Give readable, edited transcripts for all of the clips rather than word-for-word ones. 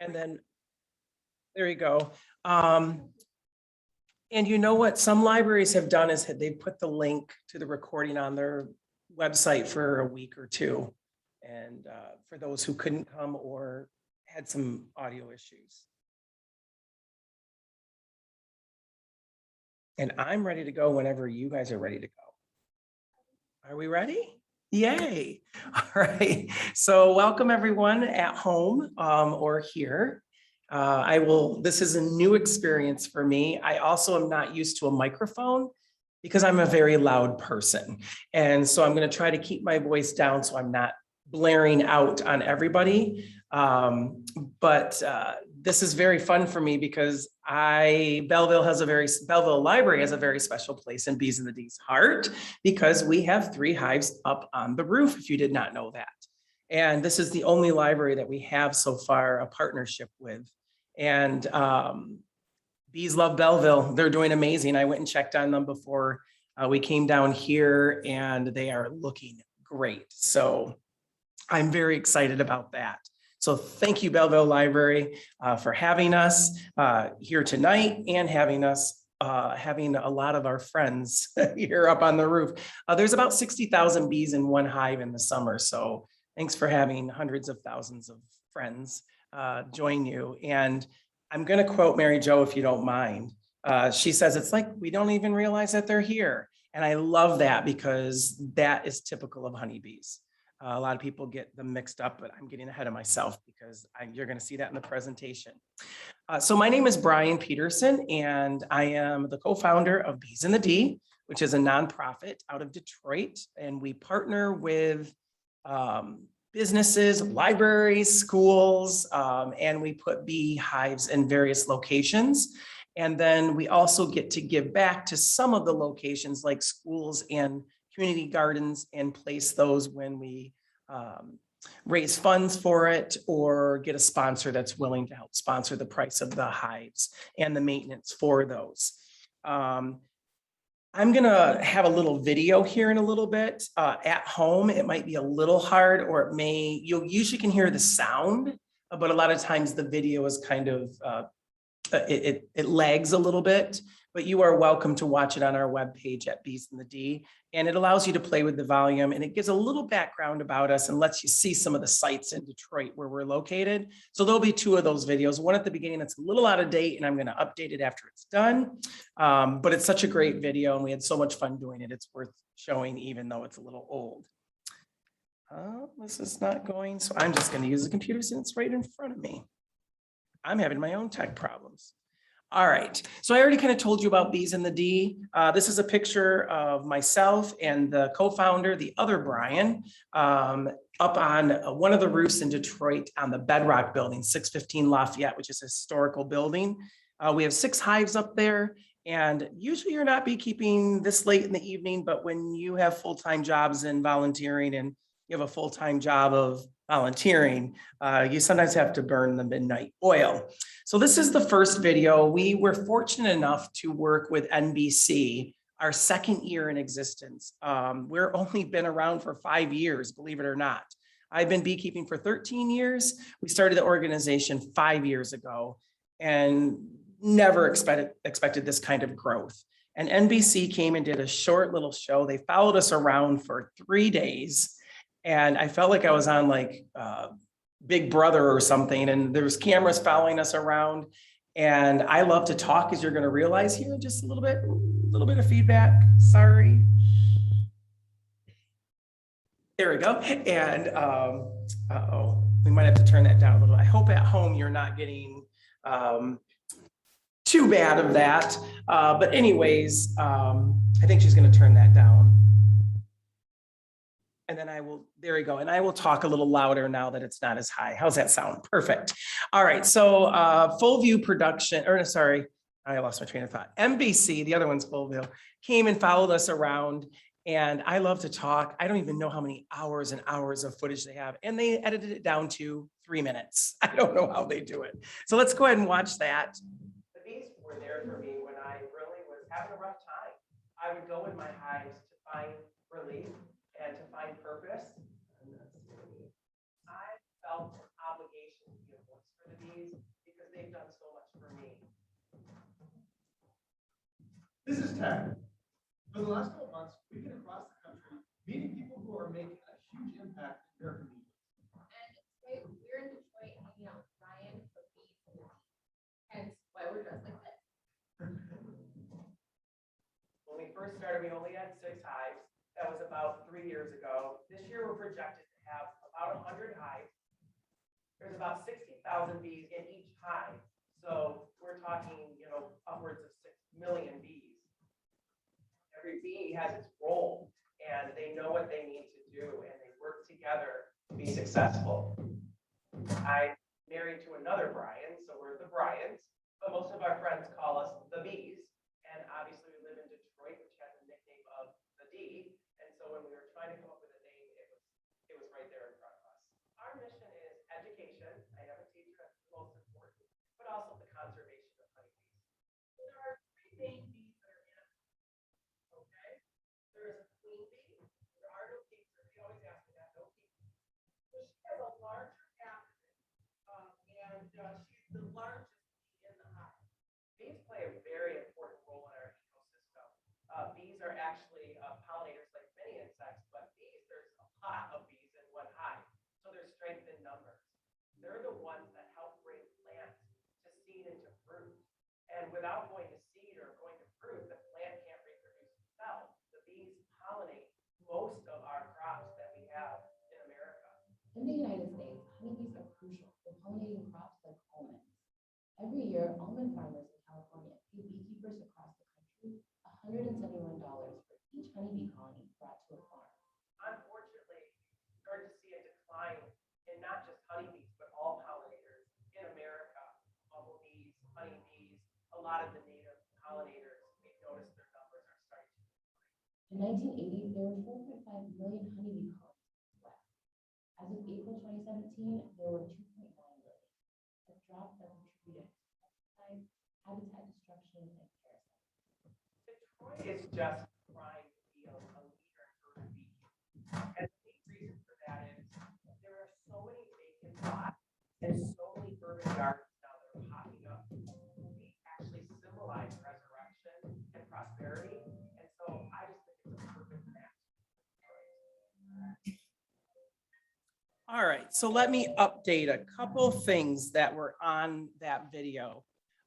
And then, there you go. And you know what some libraries have done is they put the link to the recording on their website for a week or two. And for those who couldn't come or had some audio issues. And I'm ready to go whenever you guys are ready to go. Are we ready? Yay. All right. So welcome everyone at home or here. This is a new experience for me. I also am not used to a microphone because I'm a very loud person. And so I'm going to try to keep my voice down so I'm not blaring out on everybody. This is very fun for me because Belleville Library has a very special place in Bees and the D's heart because we have 3 hives up on the roof, if you did not know that. And this is the only library that we have so far a partnership with. And Bees love Belleville. They're doing amazing. I went and checked on them before we came down here and they are looking great. So I'm very excited about that. So thank you, Belleville Library, for having us here tonight and having a lot of our friends here up on the roof. There's about 60,000 bees in one hive in the summer. So thanks for having hundreds of thousands of friends join you. And I'm going to quote Mary Jo, if you don't mind. She says, it's like we don't even realize that they're here. And I love that because that is typical of honeybees. A lot of people get them mixed up, but I'm getting ahead of myself because you're going to see that in the presentation. So my name is Brian Peterson, and I am the co-founder of Bees in the D, which is a nonprofit out of Detroit. And we partner with businesses, libraries, schools, and we put bee hives in various locations. And then we also get to give back to some of the locations like schools and community gardens and place those when we raise funds for it or get a sponsor that's willing to help sponsor the price of the hives and the maintenance for those. I'm gonna have a little video here in a little bit. At home, it might be a little hard, or you usually can hear the sound, but a lot of times the video is kind of, it lags a little bit, but you are welcome to watch it on our webpage at Bees in the D. And it allows you to play with the volume, and it gives a little background about us and lets you see some of the sites in Detroit where we're located. So there'll be 2 of those videos, one at the beginning that's a little out of date, and I'm going to update it after it's done. But it's such a great video, and we had so much fun doing it. It's worth showing, even though it's a little old. This is not going, so I'm just going to use the computer since it's right in front of me. I'm having my own tech problems. All right, so I already kind of told you about Bees in the D. This is a picture of myself and the co-founder, the other Brian, up on one of the roofs in Detroit on the Bedrock building, 615 Lafayette, which is a historical building. We have 6 hives up there, and usually you're not beekeeping this late in the evening, but when you have full-time jobs in volunteering and you have a full-time job of volunteering, you sometimes have to burn the midnight oil. So this is the first video. We were fortunate enough to work with NBC, our 2nd year in existence. We're only been around for 5 years, believe it or not. I've been beekeeping for 13 years. We started the organization 5 years ago and never expected this kind of growth. And NBC came and did a short little show. They followed us around for 3 days. And I felt like I was on like Big Brother or something, and there was cameras following us around. And I love to talk, as you're going to realize here in just a little bit of feedback. Sorry. There we go. And we might have to turn that down a little. I hope at home you're not getting too bad of that. But anyways, I think she's going to turn that down. And then there we go. And I will talk a little louder now that it's not as high. How's that sound? Perfect. All right. So Full View Production, or sorry, I lost my train of thought. NBC, the other one's Full View, came and followed us around. And I love to talk. I don't even know how many hours and hours of footage they have. And they edited it down to 3 minutes. I don't know how they do it. So let's go ahead and watch that. The bees were there for me when I really was having a rough time. I would go in my hives to find relief and to find purpose. I felt an obligation to be a voice for for the bees because they've done so much for me. This is Ted. For the last couple months, we've been across the country meeting people who are making a huge impact in their community. And today we're in Detroit hanging out with Ryan for bees and the tea. Hence why we're dressed like this. When we first started, we only had 6 hives. That was about 3 years ago. This year, we're projected to have about 100 hives. There's about 60,000 bees in each hive. So we're talking, upwards of 6 million bees. Every bee has its role, and they know what they need to do, and they work together to be successful. I'm married to another Brian, so we're the Bryans, but most of our friends call us the Bees. And obviously, we live in Detroit, which has a nickname of the D. And so when we were trying to come up with a name, it was right there in front of us. Our mission is education. I am a teacher, that's the most important, but also the conservation of honeybees. There are 3 main bees that are in it. Okay, there is a queen bee. There are no kings. They always ask me that, no kings. So she has a larger abdomen, and she's the largest bee in the hive. Bees play a very important role in our ecosystem. Bees are actually pollinators like many insects, but bees, there's a lot of bees in one hive. So there's strength in numbers. They're the ones that help bring plants to seed and to fruit. And without going to seed or going to fruit, the plant can't reproduce itself. The bees pollinate most of our crops that we have in America. In the United States, honeybees are crucial for pollinating crops like almonds. Every year, almond farmers in California pay beekeepers across the country $171 for each honeybee colony brought to a farm. Unfortunately, we started to see a decline in not just honeybees, but all pollinators in America. Bumblebees, honeybees, a lot of the native pollinators, we've noticed their numbers are starting to decline. In 1980, there were 4.5 million honeybee colonies left. As of April 2017, there were 2.9 million, a drop that contributed to pesticide, habitat destruction, and parasites. Detroit is just trying to be a leader in urban beekeeping. And the main reason for that is there are so many vacant lots and so many urban gardens now that are popping up. We actually symbolize resurrection and prosperity. And so I just think it's a perfect match. All right, so let me update a couple things that were on that video.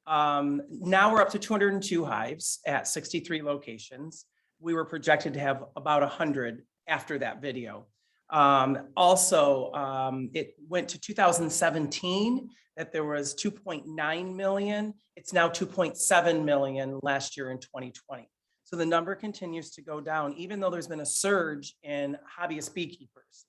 Now we're up to 202 hives at 63 locations. We were projected to have about 100 after that video. It went to 2017 that there was 2.9 million. It's now 2.7 million last year in 2020. So the number continues to go down, even though there's been a surge in hobbyist beekeepers.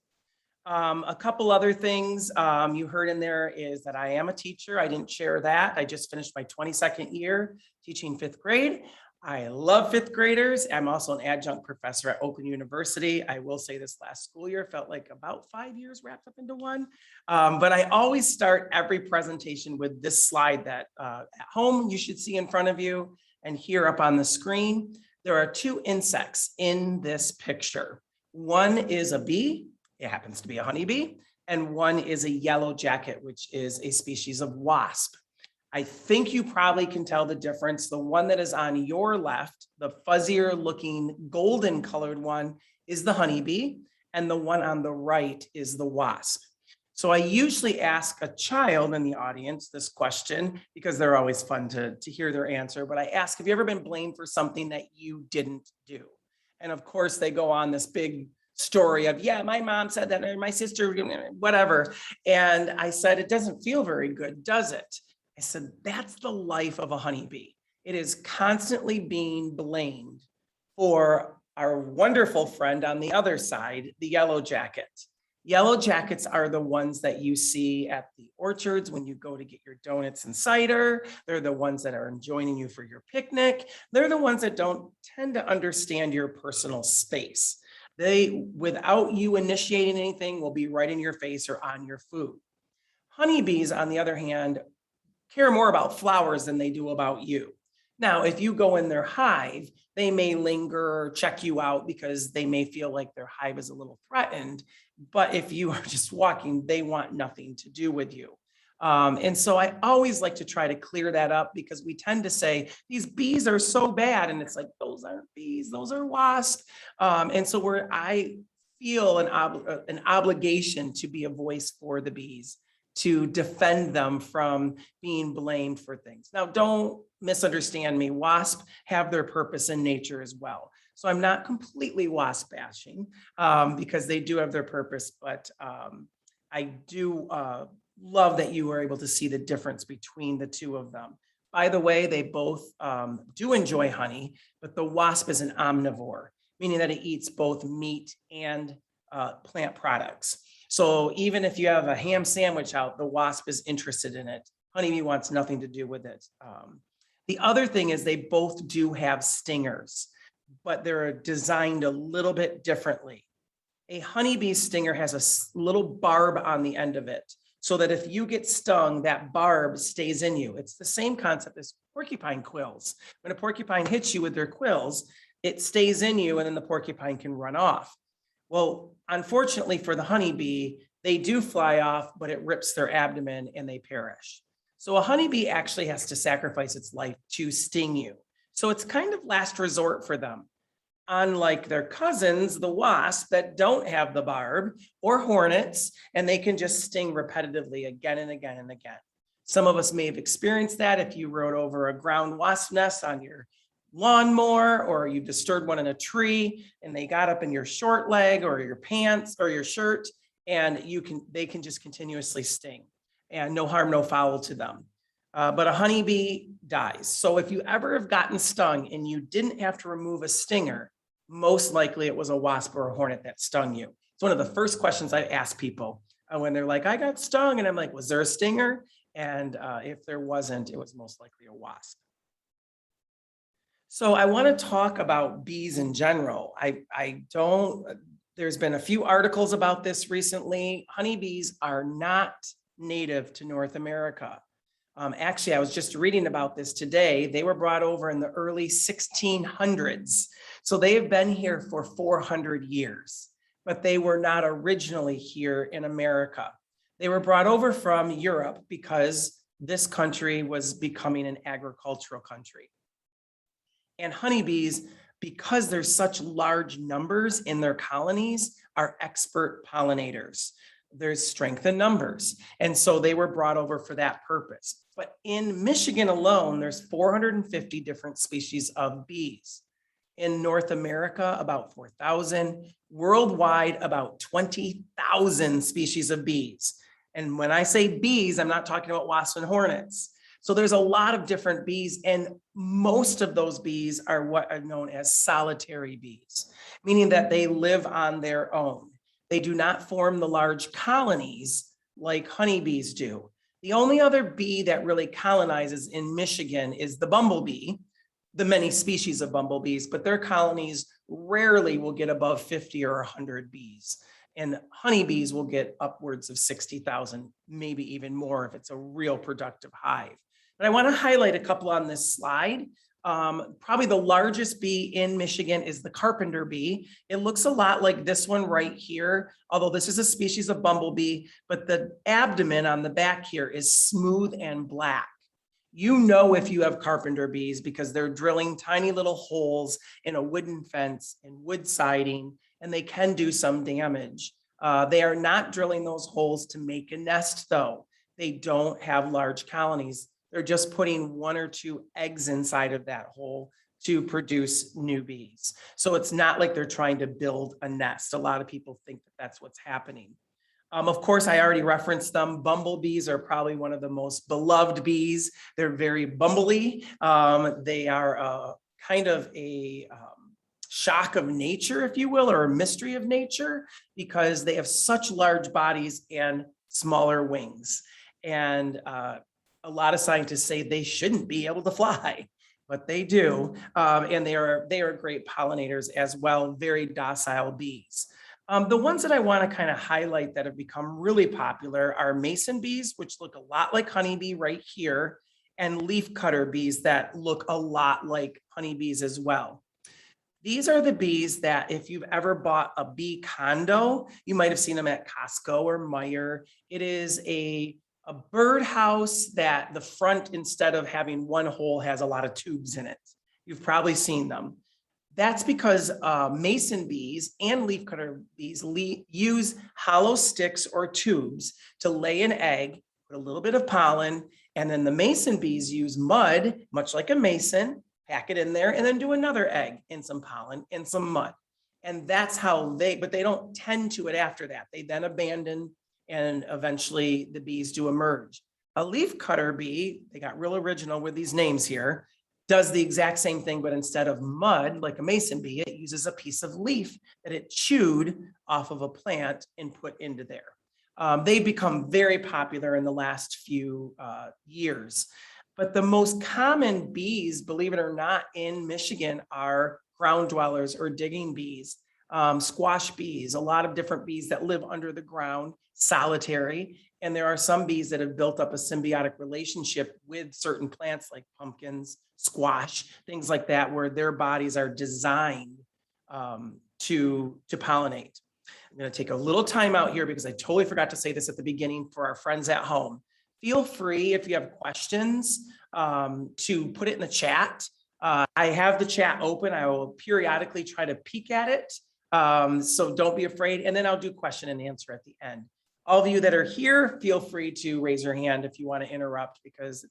A couple other things you heard in there is that I am a teacher. I didn't share that. I just finished my 22nd year teaching 5th grade. I love 5th graders. I'm also an adjunct professor at Oakland University. I will say this last school year felt like about 5 years wrapped up into one. But I always start every presentation with this slide that at home you should see in front of you and here up on the screen. There are 2 insects in this picture. One is a bee. It happens to be a honeybee, and one is a yellow jacket, which is a species of wasp. I think you probably can tell the difference. The one that is on your left, the fuzzier looking golden colored one, is the honeybee, and the one on the right is the wasp. So I usually ask a child in the audience this question because they're always fun to hear their answer, but I ask, have you ever been blamed for something that you didn't do? And of course they go on this big story of, yeah, my mom said that, or my sister, whatever. And I said, it doesn't feel very good, does it? I said, that's the life of a honeybee. It is constantly being blamed for our wonderful friend on the other side, the yellow jacket. Yellow jackets are the ones that you see at the orchards when you go to get your donuts and cider. They're the ones that are joining you for your picnic. They're the ones that don't tend to understand your personal space. They, without you initiating anything, will be right in your face or on your food. Honeybees, on the other hand, care more about flowers than they do about you. Now, if you go in their hive, they may linger or check you out because they may feel like their hive is a little threatened. But if you are just walking, they want nothing to do with you. And so I always like to try to clear that up because we tend to say these bees are so bad. And it's like, those aren't bees, those are wasps. And so I feel an obligation to be a voice for the bees, to defend them from being blamed for things. Now, don't misunderstand me. Wasps have their purpose in nature as well. So I'm not completely wasp bashing because they do have their purpose, but I do love that you were able to see the difference between the two of them. By the way, they both do enjoy honey, but the wasp is an omnivore, meaning that it eats both meat and plant products. So even if you have a ham sandwich out, the wasp is interested in it. Honeybee wants nothing to do with it. The other thing is they both do have stingers, but they're designed a little bit differently. A honeybee stinger has a little barb on the end of it, so that if you get stung, that barb stays in you. It's the same concept as porcupine quills. When a porcupine hits you with their quills, it stays in you and then the porcupine can run off. Well, unfortunately for the honeybee, they do fly off, but it rips their abdomen and they perish. So a honeybee actually has to sacrifice its life to sting you. So it's kind of last resort for them. Unlike their cousins, the wasps, that don't have the barb, or hornets, and they can just sting repetitively again and again and again. Some of us may have experienced that if you rode over a ground wasp nest on your lawnmower, or you disturbed one in a tree and they got up in your short leg or your pants or your shirt, and they can just continuously sting, and no harm, no foul to them. But a honeybee dies. So if you ever have gotten stung and you didn't have to remove a stinger, most likely it was a wasp or a hornet that stung you. It's one of the first questions I ask people when they're like, I got stung. And I'm like, was there a stinger? And if there wasn't, it was most likely a wasp. So I want to talk about bees in general. There's been a few articles about this recently. Honeybees are not native to North America. Actually, I was just reading about this today. They were brought over in the early 1600s. So they have been here for 400 years, but they were not originally here in America. They were brought over from Europe because this country was becoming an agricultural country. And honeybees, because there's such large numbers in their colonies, are expert pollinators. There's strength in numbers. And so they were brought over for that purpose. But in Michigan alone, there's 450 different species of bees. In North America, about 4,000. Worldwide, about 20,000 species of bees. And when I say bees, I'm not talking about wasps and hornets. So there's a lot of different bees, and most of those bees are what are known as solitary bees, meaning that they live on their own. They do not form the large colonies like honeybees do. The only other bee that really colonizes in Michigan is the bumblebee, the many species of bumblebees, but their colonies rarely will get above 50 or 100 bees. And honeybees will get upwards of 60,000, maybe even more if it's a real productive hive. But I want to highlight a couple on this slide. Probably the largest bee in Michigan is the carpenter bee. It looks a lot like this one right here, although this is a species of bumblebee, but the abdomen on the back here is smooth and black. You know if you have carpenter bees because they're drilling tiny little holes in a wooden fence and wood siding, and they can do some damage. They are not drilling those holes to make a nest though. They don't have large colonies. They're just putting 1 or 2 eggs inside of that hole to produce new bees. So it's not like they're trying to build a nest. A lot of people think that that's what's happening. Of course, I already referenced them. Bumblebees are probably one of the most beloved bees. They're very bumbly. They are kind of a shock of nature, if you will, or a mystery of nature, because they have such large bodies and smaller wings. And a lot of scientists say they shouldn't be able to fly, but they do. And they are great pollinators as well, very docile bees. The ones that I want to kind of highlight that have become really popular are mason bees, which look a lot like honeybee right here, and leafcutter bees that look a lot like honeybees as well. These are the bees that if you've ever bought a bee condo, you might have seen them at Costco or Meijer. It is a A birdhouse that the front, instead of having one hole, has a lot of tubes in it. You've probably seen them. That's because mason bees and leafcutter bees use hollow sticks or tubes to lay an egg, put a little bit of pollen, and then the mason bees use mud, much like a mason, pack it in there, and then do another egg in some pollen and some mud. And that's how but they don't tend to it after that. They then abandon, and eventually the bees do emerge. A leafcutter bee, they got real original with these names here, does the exact same thing, but instead of mud, like a mason bee, it uses a piece of leaf that it chewed off of a plant and put into there. They've become very popular in the last few years. But the most common bees, believe it or not, in Michigan are ground dwellers or digging bees, squash bees, a lot of different bees that live under the ground, solitary. And there are some bees that have built up a symbiotic relationship with certain plants like pumpkins, squash, things like that, where their bodies are designed to pollinate. I'm going to take a little time out here because I totally forgot to say this at the beginning for our friends at home. Feel free, if you have questions, to put it in the chat. I have the chat open. I will periodically try to peek at it. So don't be afraid. And then I'll do question and answer at the end. All of you that are here, feel free to raise your hand if you want to interrupt, because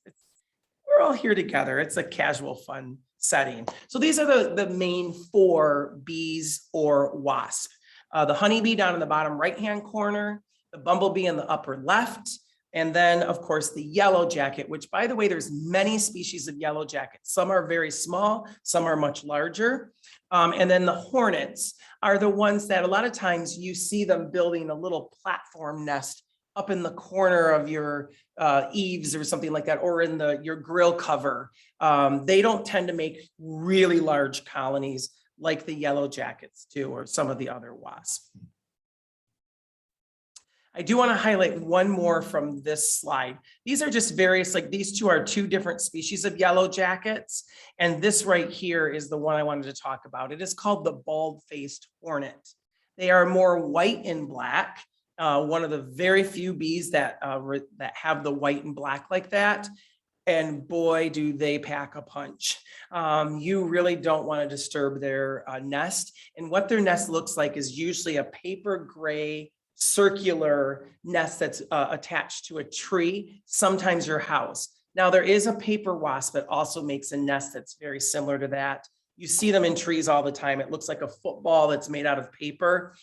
we're all here together. It's a casual, fun setting. So these are the main 4 bees or wasp. The honeybee down in the bottom right-hand corner, the bumblebee in the upper left, and then, of course, the yellow jacket, which, by the way, there's many species of yellow jackets. Some are very small, some are much larger. And then the hornets are the ones that a lot of times you see them building a little platform nest up in the corner of your eaves or something like that, or in your grill cover. They don't tend to make really large colonies like the yellow jackets do, or some of the other wasps. I do want to highlight one more from this slide. These are just various, like these two are 2 different species of yellow jackets. And this right here is the one I wanted to talk about. It is called the bald-faced hornet. They are more white and black. One of the very few bees that have the white and black like that. And boy, do they pack a punch. You really don't want to disturb their nest. And what their nest looks like is usually a paper gray circular nest that's attached to a tree, sometimes your house. Now, there is a paper wasp that also makes a nest that's very similar to that. You see them in trees all the time. It looks like a football that's made out of paper.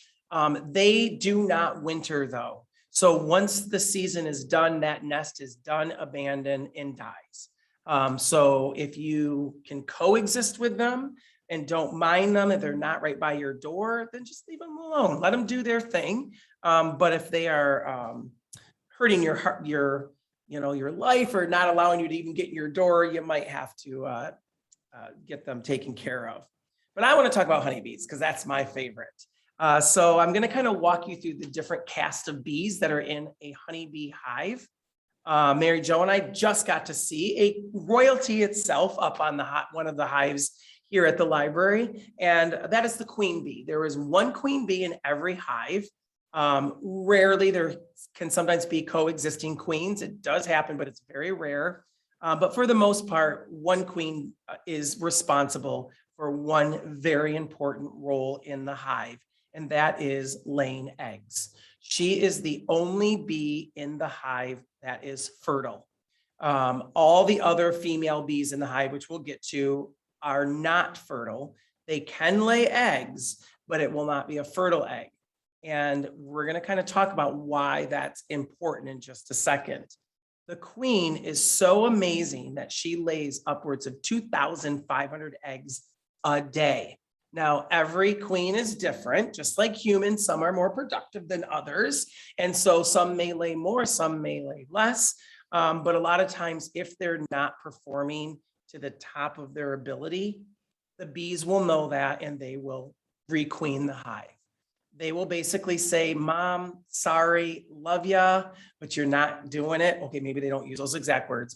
They do not winter though. So once the season is done, that nest is done, abandoned, and dies. So if you can coexist with them and don't mind them, if they're not right by your door, then just leave them alone. Let them do their thing. But if they are hurting your life, or not allowing you to even get your door, you might have to get them taken care of. But I want to talk about honeybees because that's my favorite. So I'm going to kind of walk you through the different cast of bees that are in a honeybee hive. Mary Jo and I just got to see a royalty itself up on one of the hives here at the library, and that is the queen bee. There is one queen bee in every hive. Rarely, there can sometimes be coexisting queens. It does happen, but it's very rare. But for the most part, one queen is responsible for one very important role in the hive, and that is laying eggs. She is the only bee in the hive that is fertile. All the other female bees in the hive, which we'll get to, are not fertile. They can lay eggs, but it will not be a fertile egg. And we're going to kind of talk about why that's important in just a second. The queen is so amazing that she lays upwards of 2,500 eggs a day. Now, every queen is different, just like humans. Some are more productive than others. And so some may lay more, some may lay less. But a lot of times, if they're not performing to the top of their ability, the bees will know that and they will requeen the hive. They will basically say, Mom, sorry, love ya, but you're not doing it. Okay, maybe they don't use those exact words,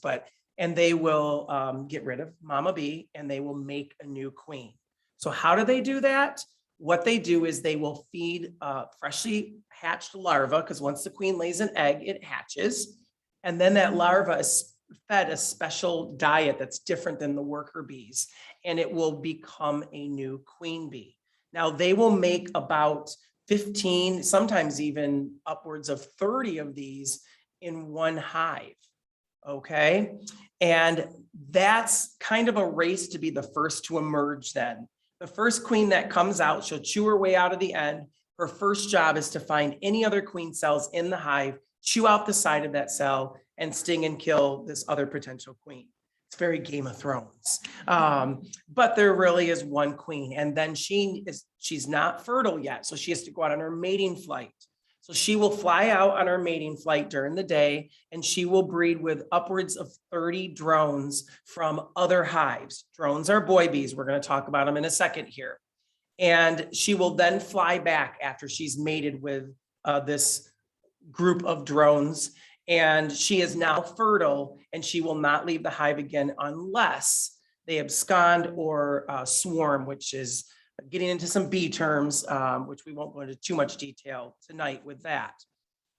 and they will get rid of Mama Bee and they will make a new queen. So how do they do that? What they do is they will feed freshly hatched larvae, because once the queen lays an egg, it hatches. And then that larva is fed a special diet that's different than the worker bees, and it will become a new queen bee. Now, they will make about 15, sometimes even upwards of 30 of these in one hive. Okay. And that's kind of a race to be the first to emerge then. The first queen that comes out, she'll chew her way out of the end. Her first job is to find any other queen cells in the hive, chew out the side of that cell, and sting and kill this other potential queen. It's very Game of Thrones. But there really is one queen, and then she's not fertile yet. So she has to go out on her mating flight. So she will fly out on her mating flight during the day, and she will breed with upwards of 30 drones from other hives. Drones are boy bees. We're going to talk about them in a second here. And she will then fly back after she's mated with this group of drones. And she is now fertile, and she will not leave the hive again unless they abscond or swarm, which is getting into some bee terms, which we won't go into too much detail tonight with that.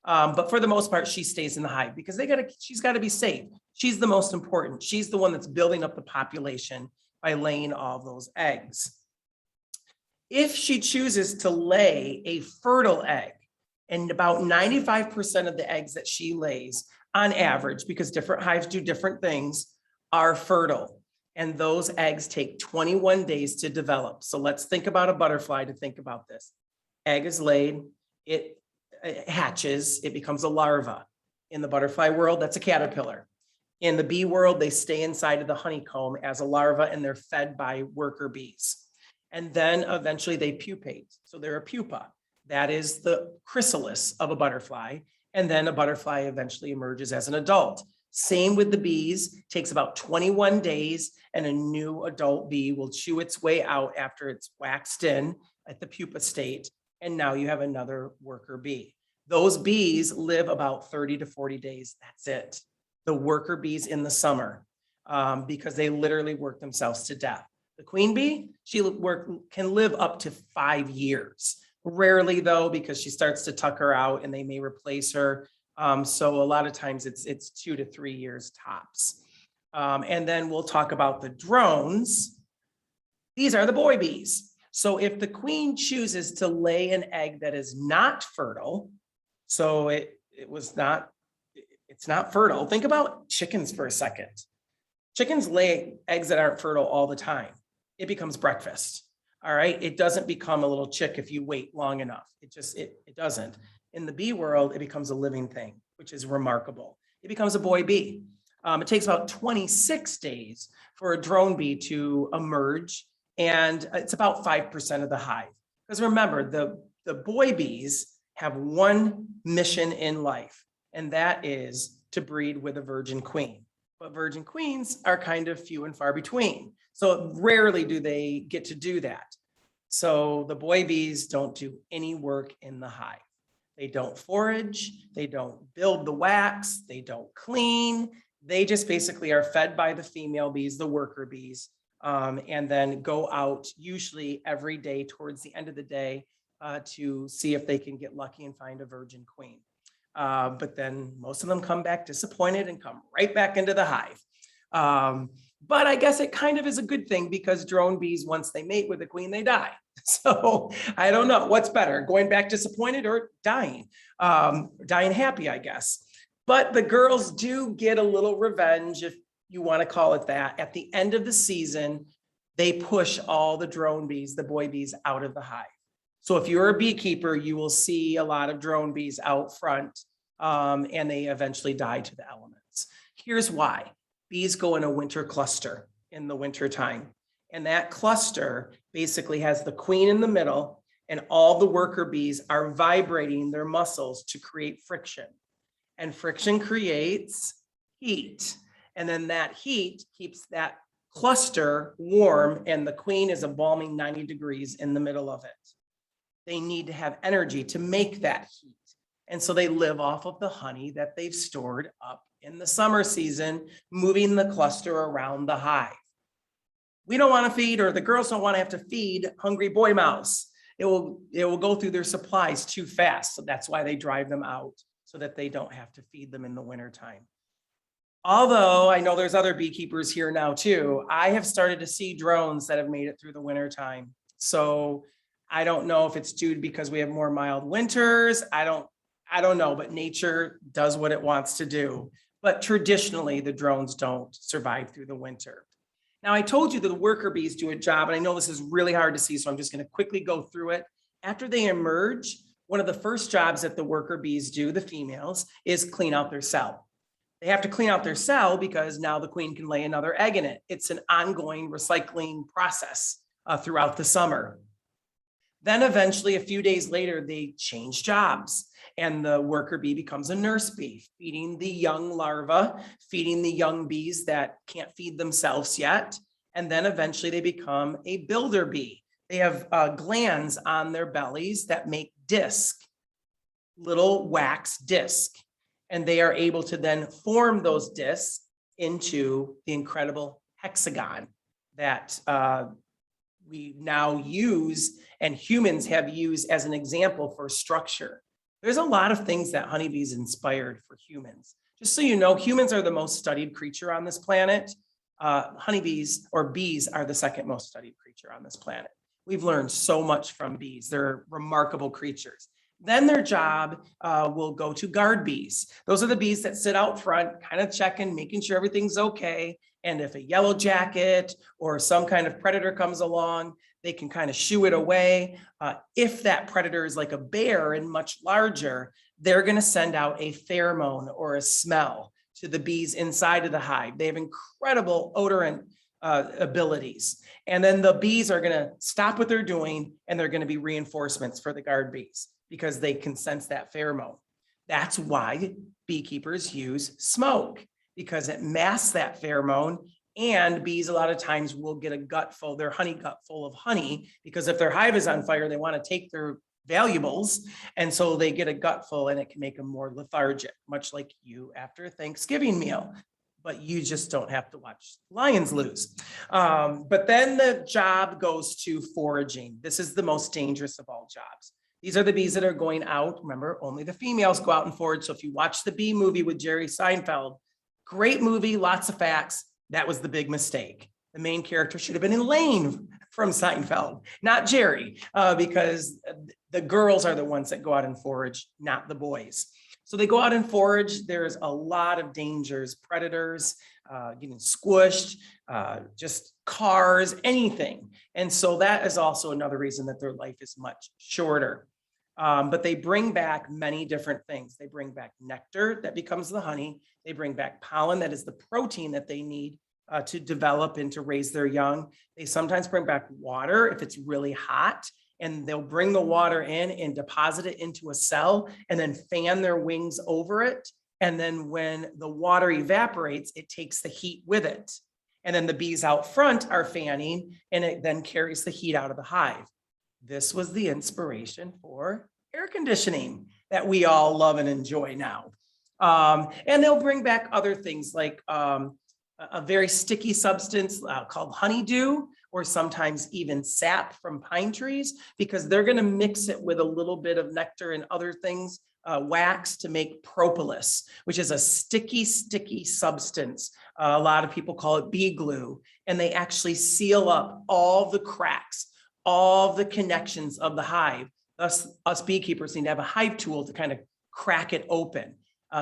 But for the most part, she stays in the hive because she's got to be safe. She's the most important. She's the one that's building up the population by laying all those eggs. If she chooses to lay a fertile egg, and about 95% of the eggs that she lays on average, because different hives do different things, are fertile. And those eggs take 21 days to develop. So let's think about a butterfly to think about this. Egg is laid, it hatches, it becomes a larva. In the butterfly world, that's a caterpillar. In the bee world, they stay inside of the honeycomb as a larva, and they're fed by worker bees. And then eventually they pupate. So they're a pupa. That is the chrysalis of a butterfly. And then a butterfly eventually emerges as an adult. Same with the bees, takes about 21 days, and a new adult bee will chew its way out after it's waxed in at the pupa state. And now you have another worker bee. Those bees live about 30 to 40 days. That's it. The worker bees in the summer, because they literally work themselves to death. The queen bee, she can live up to 5 years. Rarely though, because she starts to tuck her out and they may replace her. So a lot of times it's 2 to 3 years tops. And then we'll talk about the drones. These are the boy bees. So if the queen chooses to lay an egg that is not fertile, so it's not fertile. Think about chickens for a second. Chickens lay eggs that aren't fertile all the time. It becomes breakfast. All right. It doesn't become a little chick if you wait long enough. It doesn't. In the bee world, it becomes a living thing, which is remarkable. It becomes a boy bee. It takes about 26 days for a drone bee to emerge, and it's about 5% of the hive. Because remember, the boy bees have one mission in life, and that is to breed with a virgin queen. But virgin queens are kind of few and far between. So rarely do they get to do that. So the boy bees don't do any work in the hive. They don't forage, they don't build the wax, they don't clean. They just basically are fed by the female bees, the worker bees, and then go out usually every day towards the end of the day to see if they can get lucky and find a virgin queen. But then most of them come back disappointed and come right back into the hive. But I guess it kind of is a good thing because drone bees, once they mate with the queen, they die. So I don't know what's better, going back disappointed or dying, dying happy, I guess. But the girls do get a little revenge, if you want to call it that. At the end of the season, they push all the drone bees, the boy bees, out of the hive. So if you're a beekeeper, you will see a lot of drone bees out front, and they eventually die to the elements. Here's why. Bees go in a winter cluster in the winter time. And that cluster basically has the queen in the middle, and all the worker bees are vibrating their muscles to create friction. And friction creates heat. And then that heat keeps that cluster warm, and the queen is a balmy 90 degrees in the middle of it. They need to have energy to make that heat. And so they live off of the honey that they've stored up in the summer season, moving the cluster around the hive. We don't want to feed, or the girls don't want to have to feed hungry boy mouse. It will go through their supplies too fast. So that's why they drive them out so that they don't have to feed them in the wintertime. Although I know there's other beekeepers here now too, I have started to see drones that have made it through the wintertime. So I don't know if it's due to because we have more mild winters. I don't know, but nature does what it wants to do. But traditionally, the drones don't survive through the winter. Now, I told you that the worker bees do a job, and I know this is really hard to see, so I'm just going to quickly go through it. After they emerge, one of the first jobs that the worker bees do, the females, is clean out their cell. They have to clean out their cell because now the queen can lay another egg in it. It's an ongoing recycling process throughout the summer. Then eventually, a few days later, they change jobs and the worker bee becomes a nurse bee, feeding the young larvae, feeding the young bees that can't feed themselves yet. And then eventually they become a builder bee. They have glands on their bellies that make disc, little wax disc. And they are able to then form those discs into the incredible hexagon that we now use and humans have used as an example for structure. There's a lot of things that honeybees inspired for humans. Just so you know, humans are the most studied creature on this planet. Honeybees or bees are the second most studied creature on this planet. We've learned so much from bees. They're remarkable creatures. Then their job will go to guard bees. Those are the bees that sit out front, kind of checking, making sure everything's okay. And if a yellow jacket or some kind of predator comes along, they can kind of shoo it away. If that predator is like a bear and much larger, they're going to send out a pheromone or a smell to the bees inside of the hive. They have incredible odorant abilities. And then the bees are going to stop what they're doing and they're going to be reinforcements for the guard bees because they can sense that pheromone. That's why beekeepers use smoke, because it masks that pheromone. And bees a lot of times will get a gut full, their honey gut full of honey, because if their hive is on fire, they want to take their valuables. And so they get a gut full and it can make them more lethargic, much like you after a Thanksgiving meal. But you just don't have to watch lions lose. But then the job goes to foraging. This is the most dangerous of all jobs. These are the bees that are going out. Remember, only the females go out and forage. So if you watch the bee movie with Jerry Seinfeld, great movie, lots of facts. That was the big mistake. The main character should have been Elaine from Seinfeld, not Jerry, because the girls are the ones that go out and forage, not the boys. So they go out and forage. There's a lot of dangers, predators, getting squished, just cars, anything. And so that is also another reason that their life is much shorter. But they bring back many different things. They bring back nectar that becomes the honey. They bring back pollen that is the protein that they need to develop and to raise their young. They sometimes bring back water if it's really hot, and they'll bring the water in and deposit it into a cell and then fan their wings over it. And then when the water evaporates, it takes the heat with it. And then the bees out front are fanning and it then carries the heat out of the hive. This was the inspiration for air conditioning that we all love and enjoy now. And they'll bring back other things like a very sticky substance called honeydew, or sometimes even sap from pine trees, because they're going to mix it with a little bit of nectar and other things, wax, to make propolis, which is a sticky substance. A lot of people call it bee glue, and they actually seal up all the cracks, all the connections of the hive. Us beekeepers need to have a hive tool to kind of crack it open.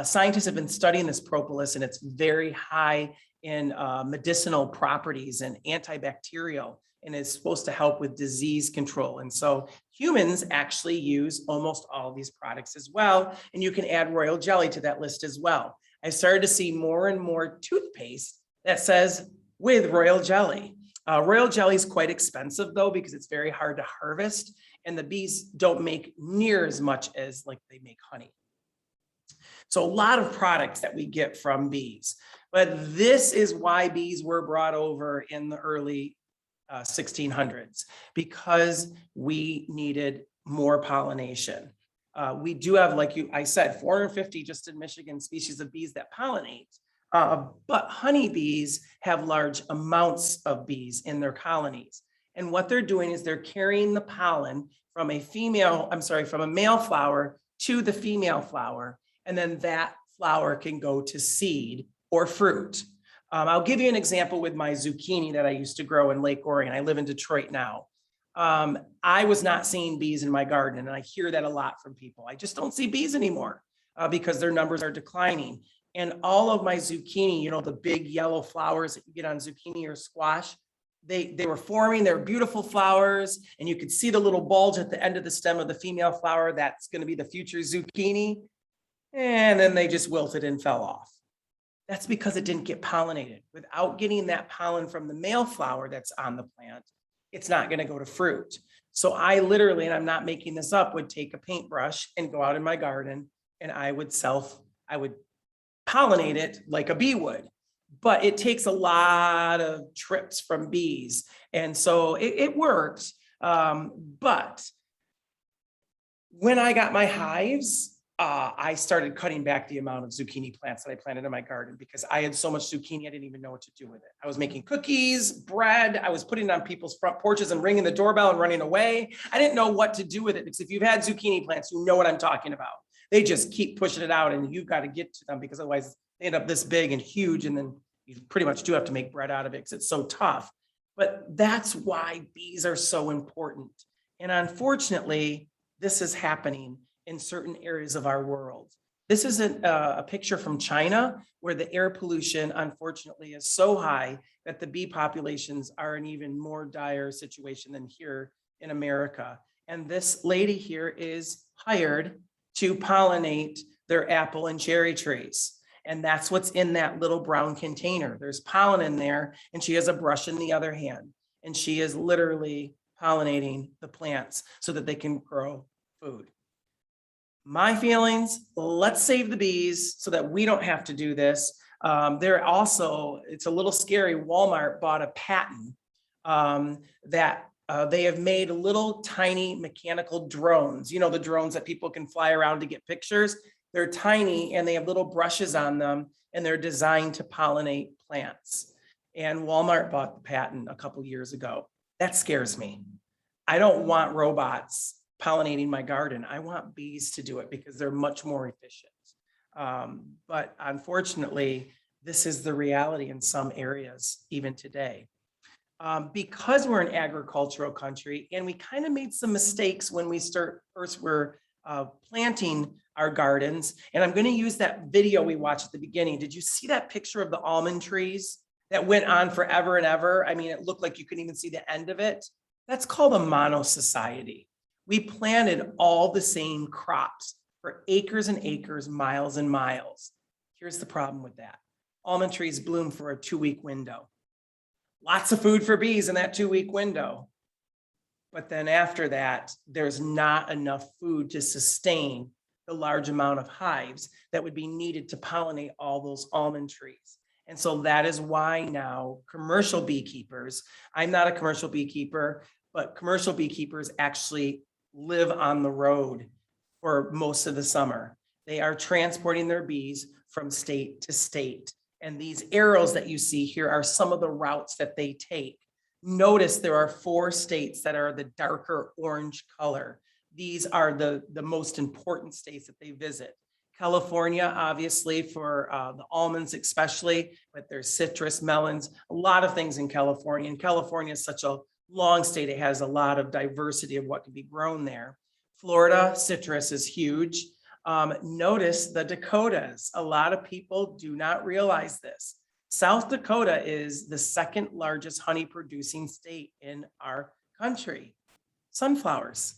Scientists have been studying this propolis, and it's very high in medicinal properties and antibacterial, and is supposed to help with disease control. And so humans actually use almost all of these products as well. And you can add royal jelly to that list as well. I started to see more and more toothpaste that says with royal jelly. Royal jelly is quite expensive though, because it's very hard to harvest, and the bees don't make near as much as like they make honey. So a lot of products that we get from bees, but this is why bees were brought over in the early 1600s, because we needed more pollination. We do have, like I said, 450 just in Michigan species of bees that pollinate, but honeybees have large amounts of bees in their colonies. And what they're doing is they're carrying the pollen from a male flower to the female flower. and then that flower can go to seed or fruit. I'll give you an example with my zucchini that I used to grow in Lake Orion. I live in Detroit now. I was not seeing bees in my garden, and I hear that a lot from people. I just don't see bees anymore because their numbers are declining. And all of my zucchini, you know, the big yellow flowers that you get on zucchini or squash, they were forming, they're beautiful flowers, and you could see the little bulge at the end of the stem of the female flower. That's going to be the future zucchini. And then they just wilted and fell off. That's because it didn't get pollinated. Without getting that pollen from the male flower that's on the plant, it's not going to go to fruit. So I literally, and I'm not making this up, would take a paintbrush and go out in my garden, and I would pollinate it like a bee would. But it takes a lot of trips from bees. And so it works. But when I got my hives, I started cutting back the amount of zucchini plants that I planted in my garden because I had so much zucchini, I didn't even know what to do with it. I was making cookies, bread, I was putting it on people's front porches and ringing the doorbell and running away. I didn't know what to do with it because if you've had zucchini plants, you know what I'm talking about. They just keep pushing it out and you've got to get to them because otherwise they end up this big and huge, and then you pretty much do have to make bread out of it because it's so tough. But that's why bees are so important. And unfortunately, this is happening in certain areas of our world. This is a picture from China where the air pollution, unfortunately, is so high that the bee populations are in even more dire situation than here in America. And this lady here is hired to pollinate their apple and cherry trees. And that's what's in that little brown container. There's pollen in there, and she has a brush in the other hand. And she is literally pollinating the plants so that they can grow food. My feelings, let's save the bees so that we don't have to do this. They're also, it's a little scary, Walmart bought a patent that they have made little tiny mechanical drones. You know, the drones that people can fly around to get pictures. They're tiny and they have little brushes on them, and they're designed to pollinate plants. And Walmart bought the patent a couple years ago. That scares me. I don't want robots pollinating my garden. I want bees to do it because they're much more efficient. But unfortunately, this is the reality in some areas even today. Because we're an agricultural country and we kind of made some mistakes when we first were planting our gardens. And I'm going to use that video we watched at the beginning. Did you see that picture of the almond trees that went on forever and ever? I mean, it looked like you couldn't even see the end of it. That's called a mono society. We planted all the same crops for acres and acres, miles and miles. Here's the problem with that. Almond trees bloom for a 2-week window. Lots of food for bees in that 2-week window. But then after that, there's not enough food to sustain the large amount of hives that would be needed to pollinate all those almond trees. And so that is why now commercial beekeepers, I'm not a commercial beekeeper, but commercial beekeepers actually live on the road for most of the summer. They are transporting their bees from state to state. And these arrows that you see here are some of the routes that they take. Notice there are 4 states that are the darker orange color. These are the most important states that they visit. California, obviously, for the almonds especially, but there's citrus, melons, a lot of things in California. And California is such a long state, it has a lot of diversity of what can be grown there. Florida, citrus is huge. Notice the Dakotas. A lot of people do not realize this. South Dakota is the 2nd largest honey producing state in our country. Sunflowers.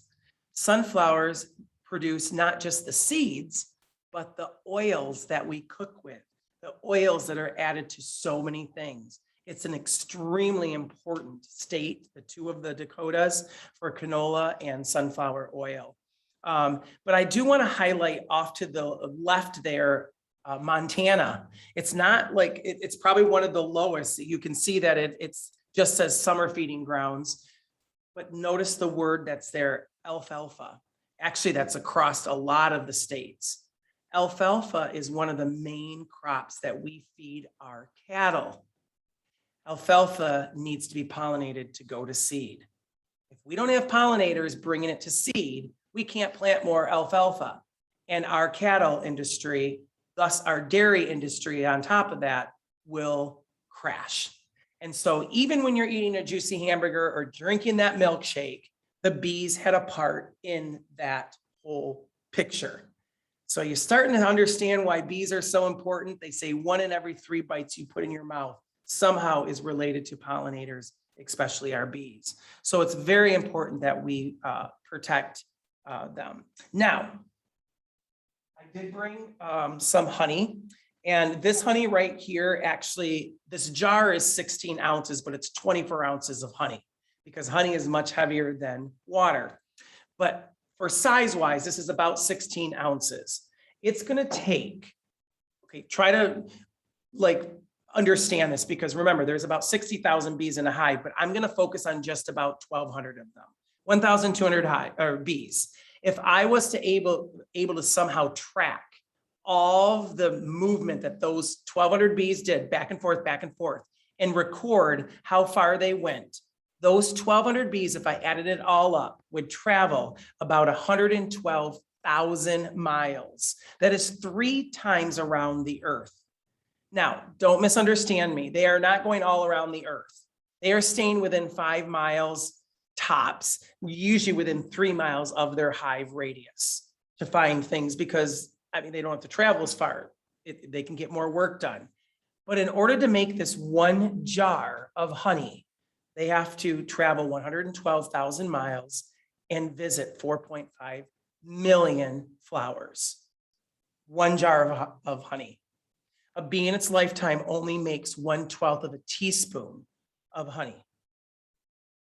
Sunflowers produce not just the seeds, but the oils that we cook with, the oils that are added to so many things. It's an extremely important state, the 2 of the Dakotas, for canola and sunflower oil. But I do want to highlight off to the left there, Montana. It's not like, it's probably one of the lowest. You can see that it's just says summer feeding grounds, but notice the word that's there, alfalfa. Actually, that's across a lot of the states. Alfalfa is one of the main crops that we feed our cattle. Alfalfa needs to be pollinated to go to seed. If we don't have pollinators bringing it to seed, we can't plant more alfalfa. and our cattle industry, thus our dairy industry on top of that, will crash. And so even when you're eating a juicy hamburger or drinking that milkshake, the bees had a part in that whole picture. So you're starting to understand why bees are so important. They say 1 in every 3 bites you put in your mouth somehow is related to pollinators, especially our bees. So it's very important that we protect them. Now, I did bring some honey, and this honey right here, actually, this jar is 16 ounces, but it's 24 ounces of honey because honey is much heavier than water. But for size wise, this is about 16 ounces. It's gonna take, okay, try to like understand this because remember, there's about 60,000 bees in a hive, but I'm gonna focus on just about 1,200 of them, 1,200 hive or bees. If I was to able to somehow track all of the movement that those 1,200 bees did back and forth, and record how far they went, those 1,200 bees, if I added it all up, would travel about 112,000 miles. That is 3 times around the earth. Now, don't misunderstand me. They are not going all around the earth. They are staying within 5 miles tops, usually within 3 miles of their hive radius to find things because, I mean, they don't have to travel as far. They can get more work done. But in order to make this 1 jar of honey, they have to travel 112,000 miles and visit 4.5 million flowers. 1 jar of honey. A bee in its lifetime only makes 1/12 of a teaspoon of honey.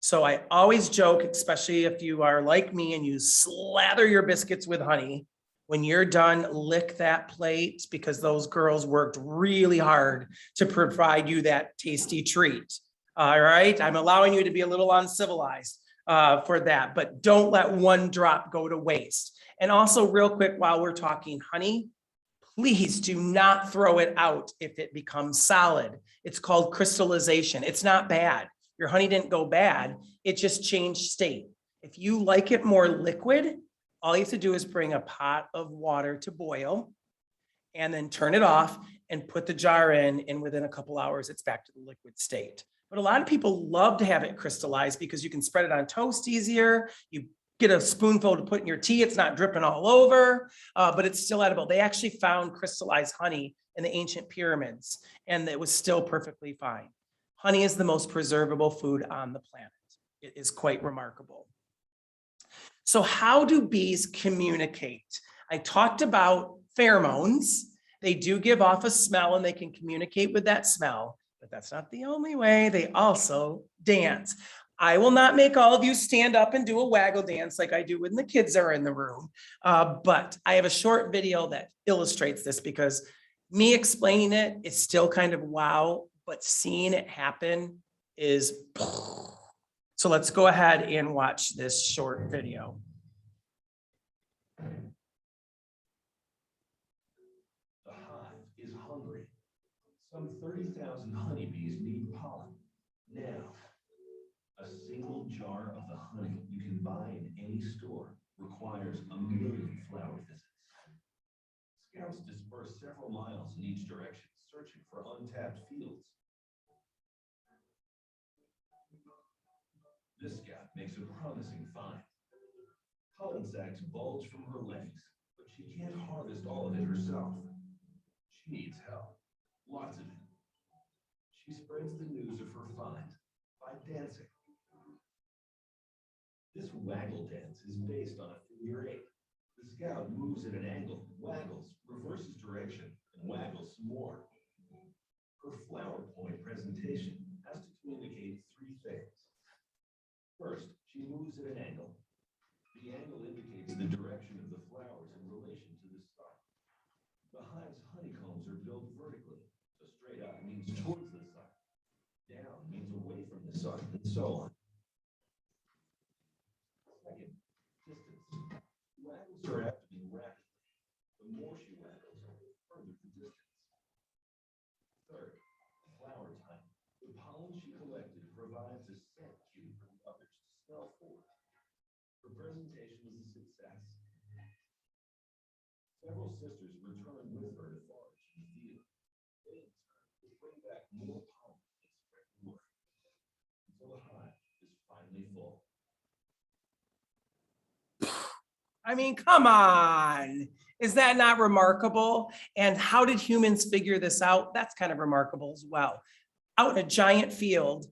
So I always joke, especially if you are like me and you slather your biscuits with honey, when you're done, lick that plate because those girls worked really hard to provide you that tasty treat. All right, I'm allowing you to be a little uncivilized for that, but don't let 1 drop go to waste. And also real quick, while we're talking honey, please do not throw it out if it becomes solid. It's called crystallization. It's not bad. Your honey didn't go bad. It just changed state. If you like it more liquid, all you have to do is bring a pot of water to boil and then turn it off and put the jar in, and within a couple hours, it's back to the liquid state. But a lot of people love to have it crystallized because you can spread it on toast easier. You get a spoonful to put in your tea. It's not dripping all over, but it's still edible. They actually found crystallized honey in the ancient pyramids, and it was still perfectly fine. Honey is the most preservable food on the planet. It is quite remarkable. So how do bees communicate? I talked about pheromones. They do give off a smell and they can communicate with that smell, but that's not the only way. They also dance. I will not make all of you stand up and do a waggle dance like I do when the kids are in the room, but I have a short video that illustrates this because me explaining it is still kind of wow, but seeing it happen is, so let's go ahead and watch this short video. The hive is hungry. Some 30,000 honeybees need pollen. Now, a single jar of the honey you can buy in any store requires 1 million flower visits. Scouts disperse several miles in each direction, searching for untapped fields. This scout makes a promising find. Pollen sacs bulge from her legs, but she can't harvest all of it herself. She needs help, lots of it. She spreads the news of her find by dancing. This waggle dance is based on a figure 8. The scout moves at an angle, waggles, reverses direction, and waggles some more. Her flower point presentation has to communicate 3 things. First, she moves at an angle. The angle indicates the direction of the flowers in relation to the sun. The hive's honeycombs are built vertically, so straight up means towards the sun. Down means away from the sun, and so on. Second, distance. Waggles are happening rapidly. The more she waggles, the further the distance. Third, flower time. The pollen she collected provides a scent cue for the others to smell for. Her presentation is a success. Several sisters return with her to forage in the field. They in turn will bring back more pollen and spread more until the hive is finally full. I mean, come on. Is that not remarkable? And how did humans figure this out? That's kind of remarkable as well. Out in a giant field,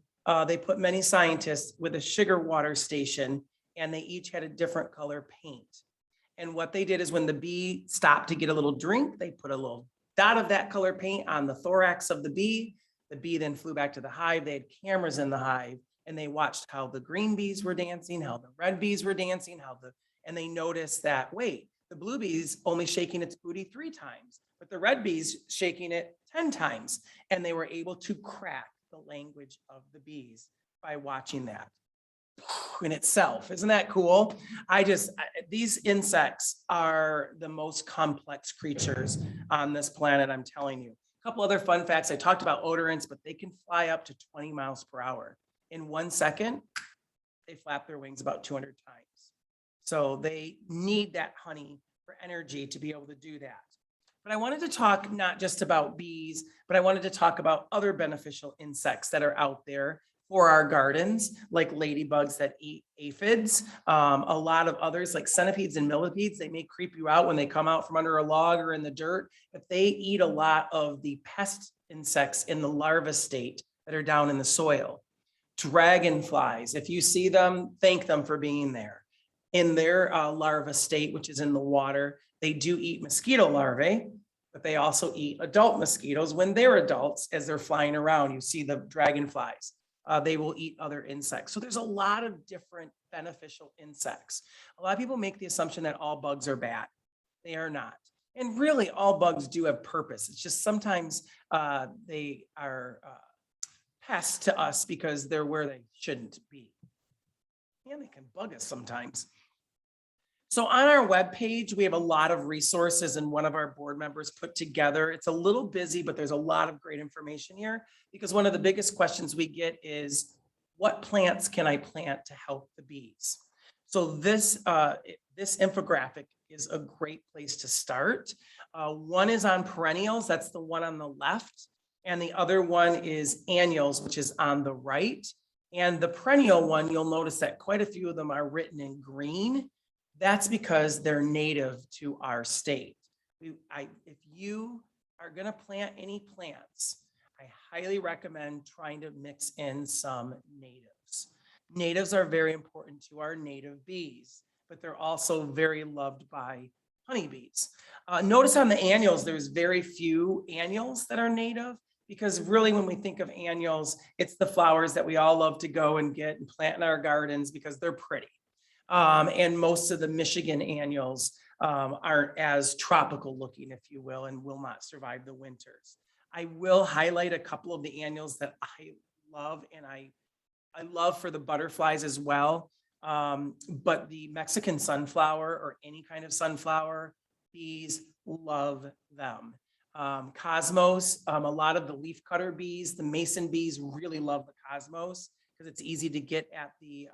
they put many scientists with a sugar water station, and they each had a different color paint. And what they did is when the bee stopped to get a little drink, they put a little dot of that color paint on the thorax of the bee. The bee then flew back to the hive. They had cameras in the hive, and they watched how the green bees were dancing, how the red bees were dancing, and they noticed that, wait, the blue bee's only shaking its booty 3 times, but the red bee's shaking it 10 times. And they were able to crack the language of the bees by watching that in itself. Isn't that cool? These insects are the most complex creatures on this planet, I'm telling you. A couple other fun facts. I talked about odorants, but they can fly up to 20 miles per hour. In 1 second, they flap their wings about 200 times. So they need that honey for energy to be able to do that. But I wanted to talk not just about bees, but I wanted to talk about other beneficial insects that are out there for our gardens, like ladybugs that eat aphids. A lot of others like centipedes and millipedes, they may creep you out when they come out from under a log or in the dirt, but they eat a lot of the pest insects in the larva state that are down in the soil. Dragonflies, if you see them, thank them for being there. In their larva state, which is in the water, they do eat mosquito larvae, but they also eat adult mosquitoes when they're adults as they're flying around. You see the dragonflies. They will eat other insects. So there's a lot of different beneficial insects. A lot of people make the assumption that all bugs are bad. They are not. And really all bugs do have purpose. It's just sometimes they are pests to us because they're where they shouldn't be. And they can bug us sometimes. So on our webpage, we have a lot of resources, and one of our board members put together. It's a little busy, but there's a lot of great information here, because one of the biggest questions we get is, what plants can I plant to help the bees? So this infographic is a great place to start. One is on perennials, that's the one on the left, and the other one is annuals, which is on the right. And the perennial one, you'll notice that quite a few of them are written in green. That's because they're native to our state. If you are going to plant any plants, I highly recommend trying to mix in some natives. Natives are very important to our native bees, but they're also very loved by honeybees. Notice on the annuals, there's very few annuals that are native, because really when we think of annuals, it's the flowers that we all love to go and get and plant in our gardens because they're pretty. And most of the Michigan annuals aren't as tropical looking, if you will, and will not survive the winters. I will highlight a couple of the annuals that I love, and I love for the butterflies as well. But the Mexican sunflower, or any kind of sunflower, bees love them. Cosmos, a lot of the leafcutter bees, the mason bees really love the cosmos because it's easy to get at the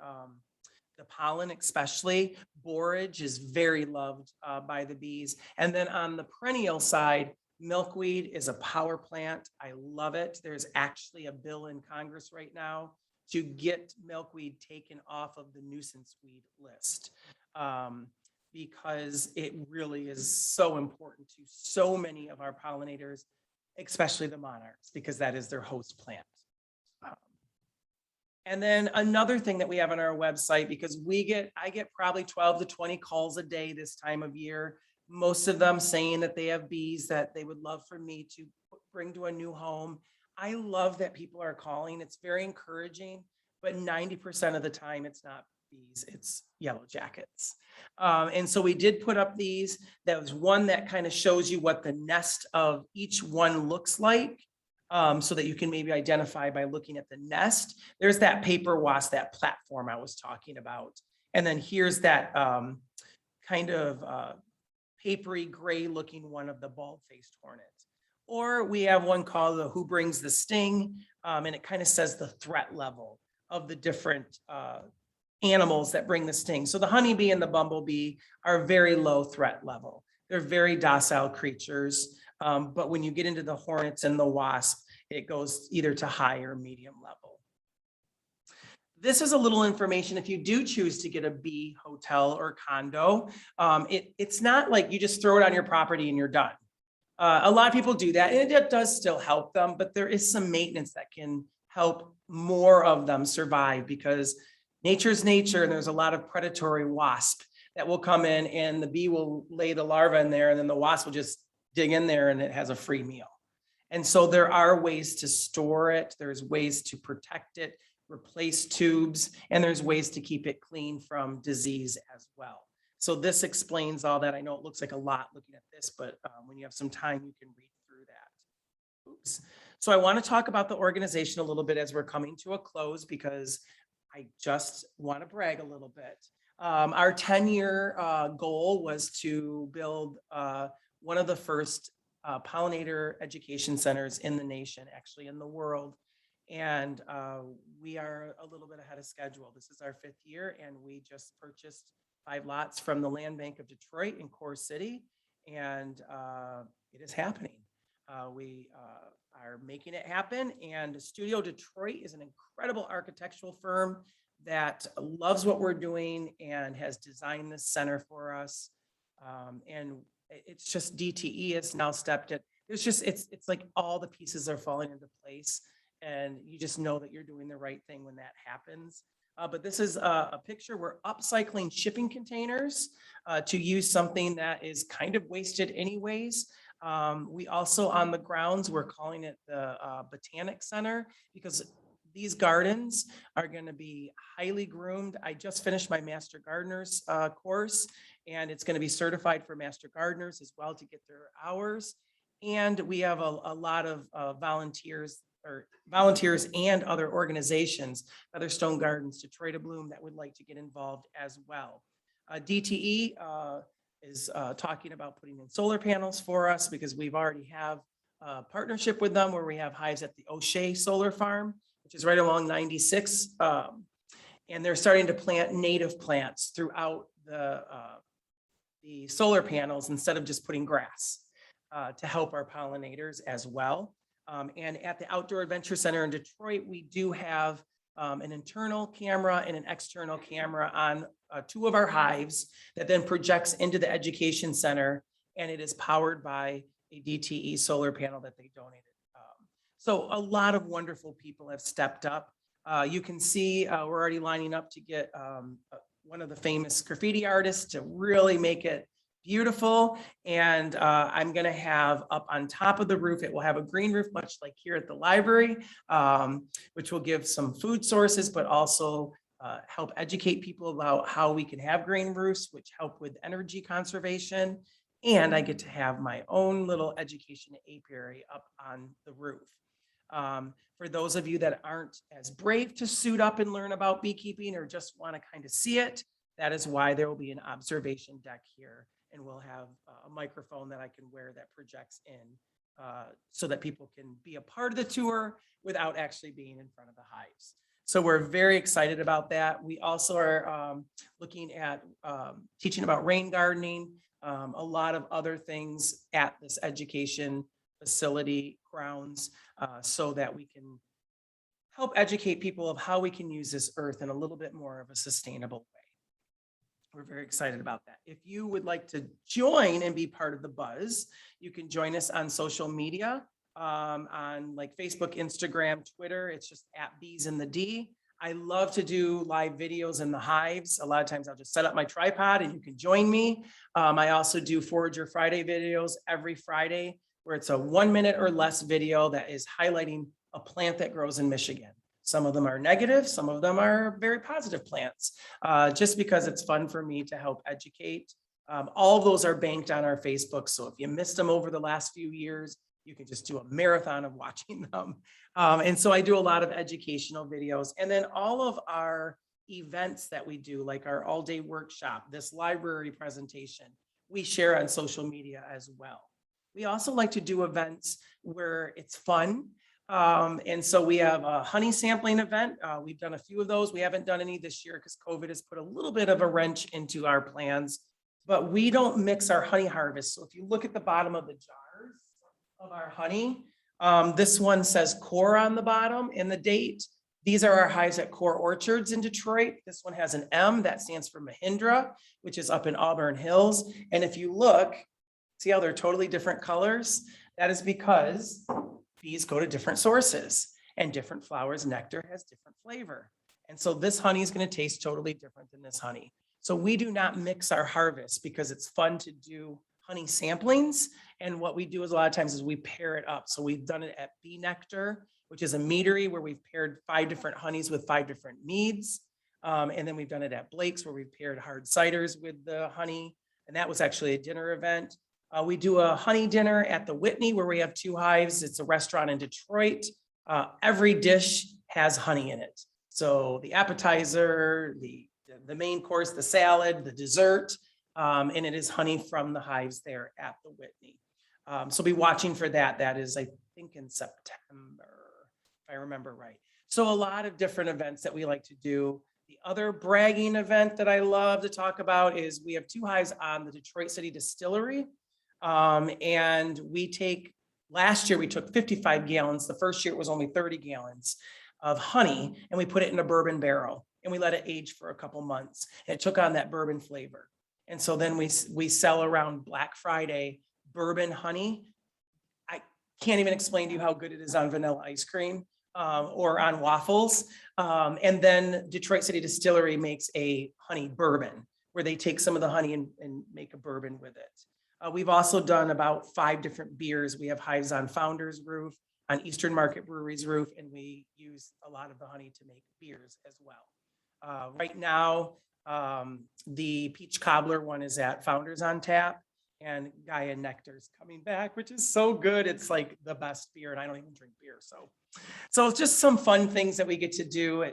pollen, especially. Borage is very loved by the bees. And then on the perennial side, milkweed is a power plant. I love it. There's actually a bill in Congress right now to get milkweed taken off of the nuisance weed list, because it really is so important to so many of our pollinators, especially the monarchs, because that is their host plant. And then another thing that we have on our website, because I get probably 12 to 20 calls a day this time of year, most of them saying that they have bees that they would love for me to bring to a new home. I love that people are calling. It's very encouraging, but 90% of the time it's not bees, it's yellow jackets. And so we did put up these. That was one that kind of shows you what the nest of each one looks like. So that you can maybe identify by looking at the nest. There's that paper wasp, that platform I was talking about. And then here's that kind of papery gray looking one of the bald-faced hornet. Or we have one called the Who Brings the Sting, and it kind of says the threat level of the different animals that bring the sting. So the honeybee and the bumblebee are very low threat level. They're very docile creatures. But when you get into the hornets and the wasp, it goes either to high or medium level. This is a little information if you do choose to get a bee hotel or condo. It's not like you just throw it on your property and you're done. A lot of people do that, and it does still help them, but there is some maintenance that can help more of them survive, because nature's nature, and there's a lot of predatory wasp that will come in, and the bee will lay the larva in there, and then the wasp will just dig in there and it has a free meal. And so there are ways to store it. There's ways to protect it, replace tubes, and there's ways to keep it clean from disease as well. So this explains all that. I know it looks like a lot looking at this, but when you have some time, you can read through that. Oops. So I want to talk about the organization a little bit as we're coming to a close, because I just want to brag a little bit. Our 10-year goal was to build one of the first pollinator education centers in the nation, actually in the world. And we are a little bit ahead of schedule. This is our 5th year, and we just purchased 5 lots from the Land Bank of Detroit in Core City, and it is happening. We are making it happen, and Studio Detroit is an incredible architectural firm that loves what we're doing and has designed this center for us. And it's just DTE has now stepped in. There's just, it's like all the pieces are falling into place, and you just know that you're doing the right thing when that happens. But this is a picture. We're upcycling shipping containers to use something that is kind of wasted anyways. We also, on the grounds, we're calling it the Botanic Center, because these gardens are going to be highly groomed. I just finished my Master Gardeners course, and it's going to be certified for Master Gardeners as well to get their hours. And we have a lot of volunteers and other organizations, Featherstone Gardens, Detroit A Bloom, that would like to get involved as well. DTE is talking about putting in solar panels for us, because we've already have a partnership with them where we have hives at the O'Shea Solar Farm, which is right along 96. And they're starting to plant native plants throughout the solar panels instead of just putting grass to help our pollinators as well. And at the Outdoor Adventure Center in Detroit, we do have an internal camera and an external camera on 2 of our hives that then projects into the education center, and it is powered by a DTE solar panel that they donated. So a lot of wonderful people have stepped up. You can see we're already lining up to get one of the famous graffiti artists to really make it beautiful. And I'm going to have up on top of the roof, it will have a green roof, much like here at the library, which will give some food sources, but also help educate people about how we can have green roofs, which help with energy conservation. And I get to have my own little education apiary up on the roof. For those of you that aren't as brave to suit up and learn about beekeeping, or just want to kind of see it, that is why there will be an observation deck here, and we'll have a microphone that I can wear that projects in so that people can be a part of the tour without actually being in front of the hives. So we're very excited about that. We also are looking at teaching about rain gardening, a lot of other things at this education facility grounds, so that we can help educate people of how we can use this earth in a little bit more of a sustainable way. We're very excited about that. If you would like to join and be part of the buzz, you can join us on social media, on like Facebook, Instagram, Twitter. It's just @BeesInTheD. I love to do live videos in the hives. A lot of times I'll just set up my tripod and you can join me. I also do Forager Friday videos every Friday, where it's a 1 minute or less video that is highlighting a plant that grows in Michigan. Some of them are negative, some of them are very positive plants, just because it's fun for me to help educate. All of those are banked on our Facebook. So if you missed them over the last few years, you can just do a marathon of watching them. And so I do a lot of educational videos. And then all of our events that we do, like our all-day workshop, this library presentation, we share on social media as well. We also like to do events where it's fun. And so we have a honey sampling event. We've done a few of those. We haven't done any this year because COVID has put a little bit of a wrench into our plans. but we don't mix our honey harvest. So if you look at the bottom of the jars of our honey, this one says core on the bottom and the date. These are our hives at Core Orchards in Detroit. This one has an M that stands for Mahindra, which is up in Auburn Hills. And if you look, see how they're totally different colors? That is because bees go to different sources and different flowers, nectar has different flavor. And so this honey is going to taste totally different than this honey. So we do not mix our harvest because it's fun to do honey samplings. And what we do is a lot of times is we pair it up. So we've done it at Bee Nectar, which is a meadery where we've paired 5 different honeys with 5 different meads. And then we've done it at Blake's where we've paired hard ciders with the honey. And that was actually a dinner event. We do a honey dinner at the Whitney where we have 2 hives. It's a restaurant in Detroit. Every dish has honey in it. So the appetizer, the main course, the salad, the dessert, and it is honey from the hives there at the Whitney. So be watching for that. That is, I think, in September, if I remember right. So a lot of different events that we like to do. The other bragging event that I love to talk about is we have 2 hives on the Detroit City Distillery. And last year we took 55 gallons. The first year it was only 30 gallons of honey, and we put it in a bourbon barrel and we let it age for a couple months. And it took on that bourbon flavor. And so then we sell around Black Friday bourbon honey. I can't even explain to you how good it is on vanilla ice cream or on waffles. And then Detroit City Distillery makes a honey bourbon where they take some of the honey and make a bourbon with it. We've also done about 5 different beers. We have hives on Founder's roof, on Eastern Market Brewery's roof, and we use a lot of the honey to make beers as well. Right now, the Peach Cobbler one is at Founder's on tap, and Gaia Nectar's coming back, which is so good. It's like the best beer, and I don't even drink beer. So it's just some fun things that we get to do.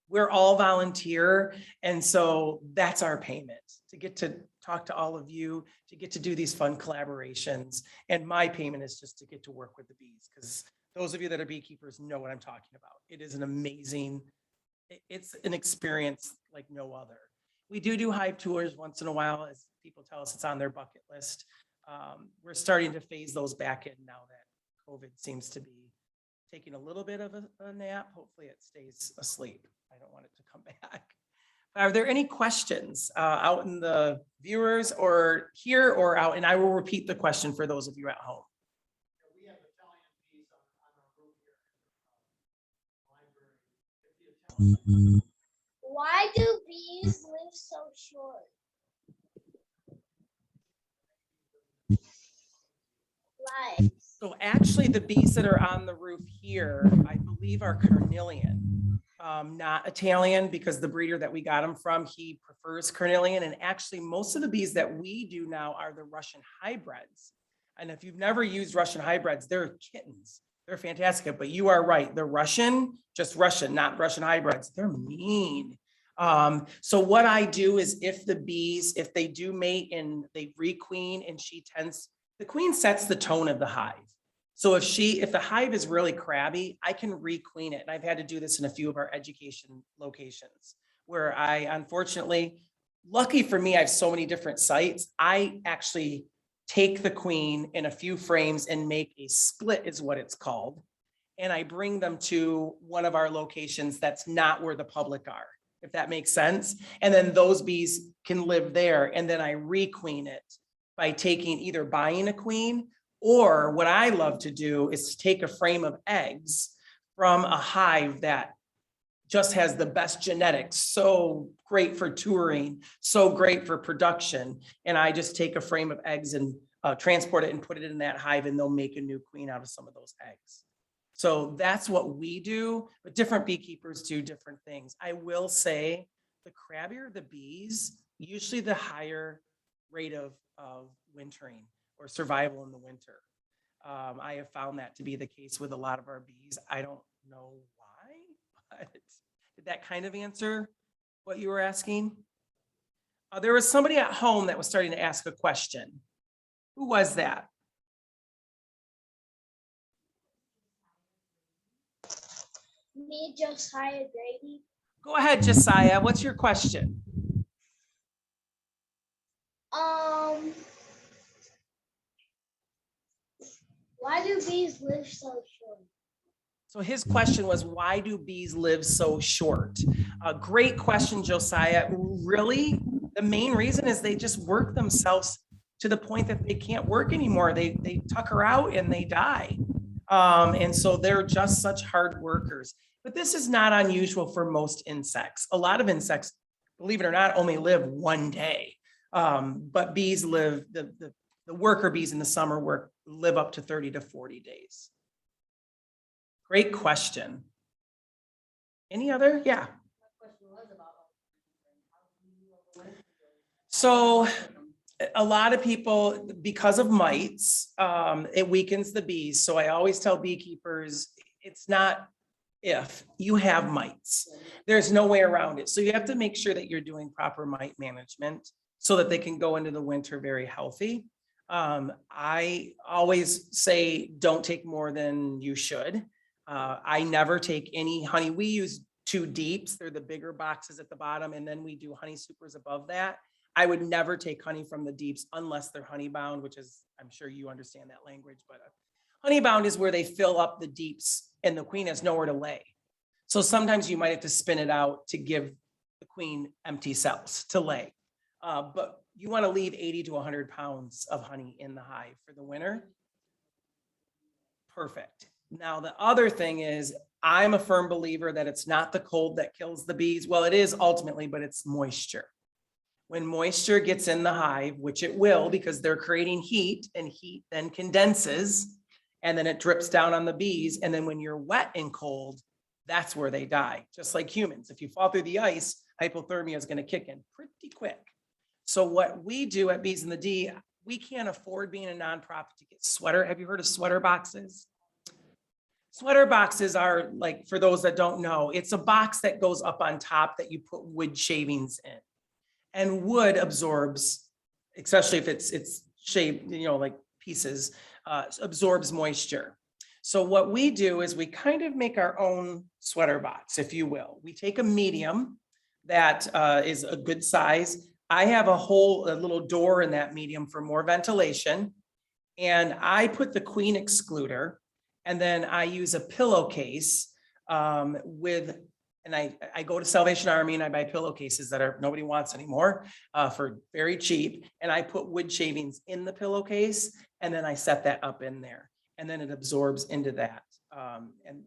We're all volunteer, and so that's our payment, to get to talk to all of you, to get to do these fun collaborations. And my payment is just to get to work with the bees, because those of you that are beekeepers know what I'm talking about. It is an amazing, it's an experience like no other. We do hive tours once in a while, as people tell us it's on their bucket list. We're starting to phase those back in now that COVID seems to be taking a little bit of a nap. Hopefully it stays asleep. I don't want it to come back. Are there any questions out in the viewers or here or out? And I will repeat the question for those of you at home. We have Italian bees on our roof here at the library. Why do bees live so short? Why? So actually the bees that are on the roof here, I believe are carnelian, not Italian, because the breeder that we got them from, he prefers carnelian. And actually most of the bees that we do now are the Russian hybrids. And if you've never used Russian hybrids, they're kittens. They're fantastic, but you are right. The Russian, just Russian, not Russian hybrids. They're mean. So what I do is if the bees, if they do mate and they requeen and the queen sets the tone of the hive. So if the hive is really crabby, I can requeen it. And I've had to do this in a few of our education locations where I, unfortunately, lucky for me, I have so many different sites. I actually take the queen in a few frames and make a split is what it's called. And I bring them to one of our locations that's not where the public are, if that makes sense. And then those bees can live there. And then I requeen it by either buying a queen, or what I love to do is to take a frame of eggs from a hive that just has the best genetics, so great for touring, so great for production. And I just take a frame of eggs and transport it and put it in that hive, and they'll make a new queen out of some of those eggs. So that's what we do, but different beekeepers do different things. I will say the crabbier the bees, usually the higher rate of wintering or survival in the winter. I have found that to be the case with a lot of our bees. I don't know why, but did that kind of answer what you were asking? There was somebody at home that was starting to ask a question. Who was that? Me, Josiah Grady. Go ahead, Josiah. What's your question? Why do bees live so short? So his question was, why do bees live so short? Great question, Josiah. Really, the main reason is they just work themselves to the point that they can't work anymore. They tucker out and they die. And so they're just such hard workers. But this is not unusual for most insects. A lot of insects, believe it or not, only live one day. But bees live, the worker bees in the summer live up to 30 to 40 days. Great question. Any other? Yeah. So a lot of people, because of mites, it weakens the bees. So I always tell beekeepers, it's not if you have mites, there's no way around it. So you have to make sure that you're doing proper mite management so that they can go into the winter very healthy. I always say, don't take more than you should. I never take any honey. We use 2 deeps. They're the bigger boxes at the bottom. And then we do honey supers above that. I would never take honey from the deeps unless they're honey bound, which is, I'm sure you understand that language, but honey bound is where they fill up the deeps and the queen has nowhere to lay. So sometimes you might have to spin it out to give the queen empty cells to lay. But you want to leave 80 to 100 pounds of honey in the hive for the winter. Perfect. Now, the other thing is, I'm a firm believer that it's not the cold that kills the bees. Well, it is ultimately, but it's moisture. When moisture gets in the hive, which it will, because they're creating heat, and heat then condenses, and then it drips down on the bees. And then when you're wet and cold, that's where they die. Just like humans. If you fall through the ice, hypothermia is going to kick in pretty quick. So what we do at Bees in the D, we can't afford, being a nonprofit, to get sweater. Have you heard of sweater boxes? Sweater boxes are, like, for those that don't know, it's a box that goes up on top that you put wood shavings in. And wood absorbs, especially if it's shaved, like pieces, absorbs moisture. So what we do is we kind of make our own sweater box, if you will. We take a medium that is a good size. I have a little door in that medium for more ventilation. And I put the queen excluder, and then I use a pillowcase and I go to Salvation Army and I buy pillowcases that nobody wants anymore for very cheap. And I put wood shavings in the pillowcase, and then I set that up in there, and then it absorbs into that. And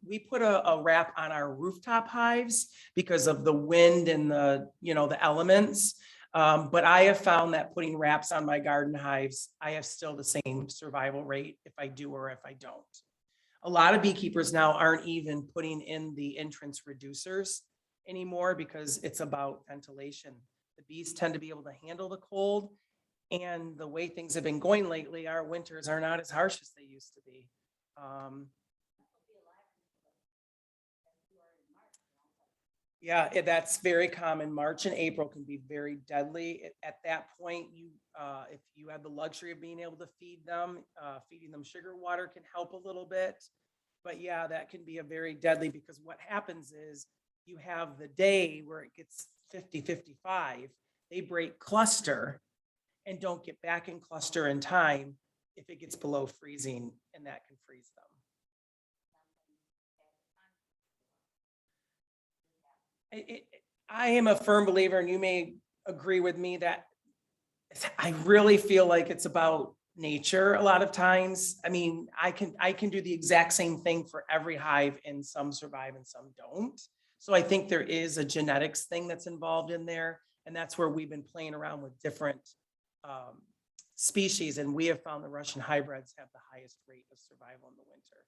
we put a wrap on our rooftop hives because of the wind and the elements. But I have found that putting wraps on my garden hives, I have still the same survival rate if I do or if I don't. A lot of beekeepers now aren't even putting in the entrance reducers anymore because it's about ventilation. The bees tend to be able to handle the cold, and the way things have been going lately, our winters are not as harsh as they used to be. Yeah, that's very common. March and April can be very deadly. At that point, if you have the luxury of being able to feed them, feeding them sugar water can help a little bit. But yeah, that can be a very deadly, because what happens is you have the day where it gets 50, 55, they break cluster and don't get back in cluster in time if it gets below freezing, and that can freeze them. I am a firm believer, and you may agree with me, that I really feel like it's about nature a lot of times. I mean, I can do the exact same thing for every hive, and some survive and some don't. So I think there is a genetics thing that's involved in there, and that's where we've been playing around with different species, and we have found the Russian hybrids have the highest rate of survival in the winter.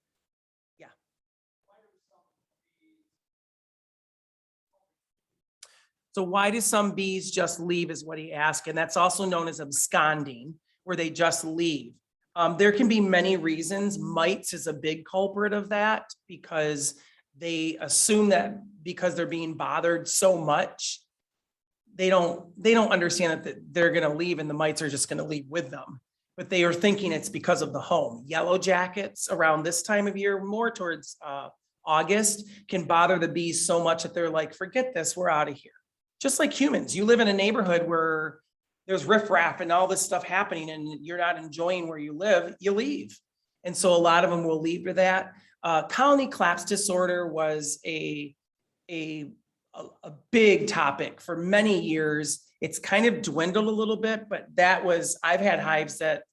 Yeah. So why do some bees just leave is what he asked. And that's also known as absconding, where they just leave. There can be many reasons. Mites is a big culprit of that, because they assume that because they're being bothered so much, they don't understand that they're going to leave and the mites are just going to leave with them. But they are thinking it's because of the home. Yellow jackets around this time of year, more towards August, can bother the bees so much that they're like, forget this, we're out of here. just like humans. You live in a neighborhood where there's riffraff and all this stuff happening and you're not enjoying where you live, you leave. And so a lot of them will leave for that. Colony collapse disorder was a big topic for many years. It's kind of dwindled a little bit, but I've had hives that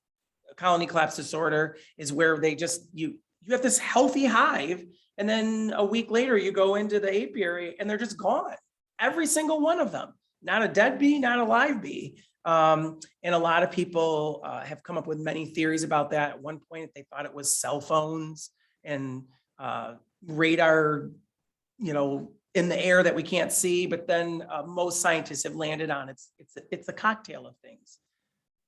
colony collapse disorder is where they just, you have this healthy hive, and then a week later you go into the apiary and they're just gone. Every single one of them, not a dead bee, not a live bee. And a lot of people have come up with many theories about that. At one point, they thought it was cell phones and radar, in the air that we can't see. But then most scientists have landed on it's a cocktail of things.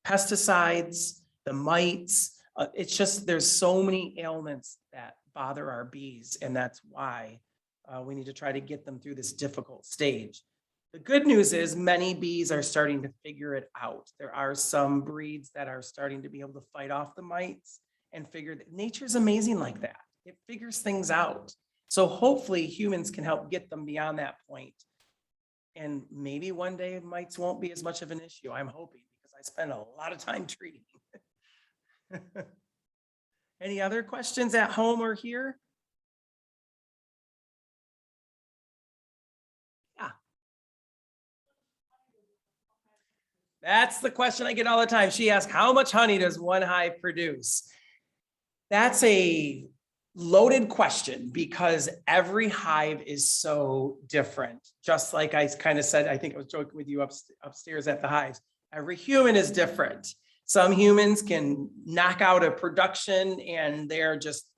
Pesticides, the mites. It's just there's so many ailments that bother our bees, and that's why we need to try to get them through this difficult stage. The good news is many bees are starting to figure it out. There are some breeds that are starting to be able to fight off the mites and figure that nature's amazing like that. It figures things out. So hopefully humans can help get them beyond that point. And maybe one day mites won't be as much of an issue. I'm hoping, because I spend a lot of time treating. Any other questions at home or here? That's the question I get all the time. She asks, how much honey does one hive produce? That's a loaded question because every hive is so different. Just like I kind of said, I think I was joking with you upstairs at the hives. Every human is different. Some humans can knock out a production and they're just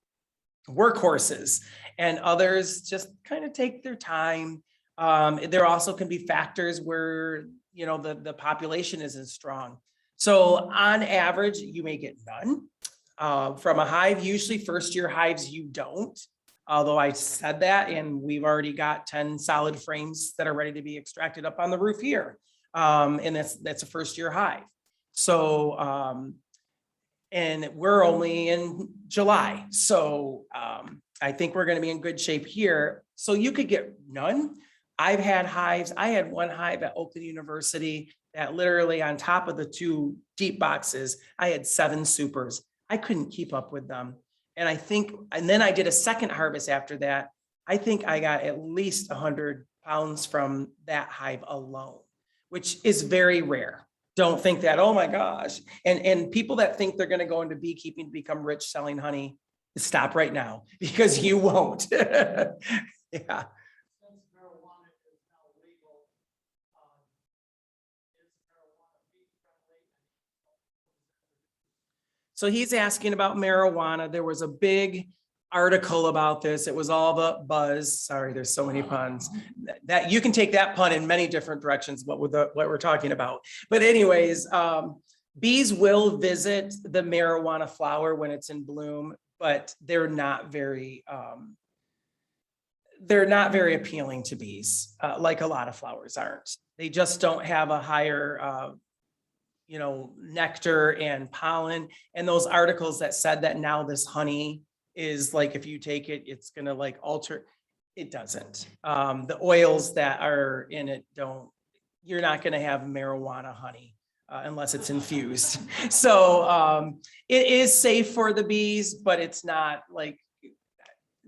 workhorses, and others just kind of take their time. There also can be factors where the population isn't strong. So on average, you may get none. From a hive, usually first year hives, you don't. Although I said that, and we've already got 10 solid frames that are ready to be extracted up on the roof here. And that's a first year hive. So, and we're only in July. So I think we're gonna be in good shape here. So you could get none. I've had hives. I had one hive at Oakland University that literally on top of the 2 deep boxes, I had 7 supers. I couldn't keep up with them. And then I did a second harvest after that. I think I got at least 100 pounds from that hive alone, which is very rare. Don't think that, oh my gosh. And people that think they're going to go into beekeeping to become rich selling honey, stop right now, because you won't. Yeah. So he's asking about marijuana. There was a big article about this. It was all the buzz. Sorry, there's so many puns. That you can take that pun in many different directions, what we're talking about. But anyways, bees will visit the marijuana flower when it's in bloom, but they're not very appealing to bees, like a lot of flowers aren't. They just don't have a higher nectar and pollen. And those articles that said that now this honey is like, if you take it, it's gonna like alter, it doesn't. The oils that are in it you're not gonna have marijuana honey unless it's infused. So it is safe for the bees, but it's not like,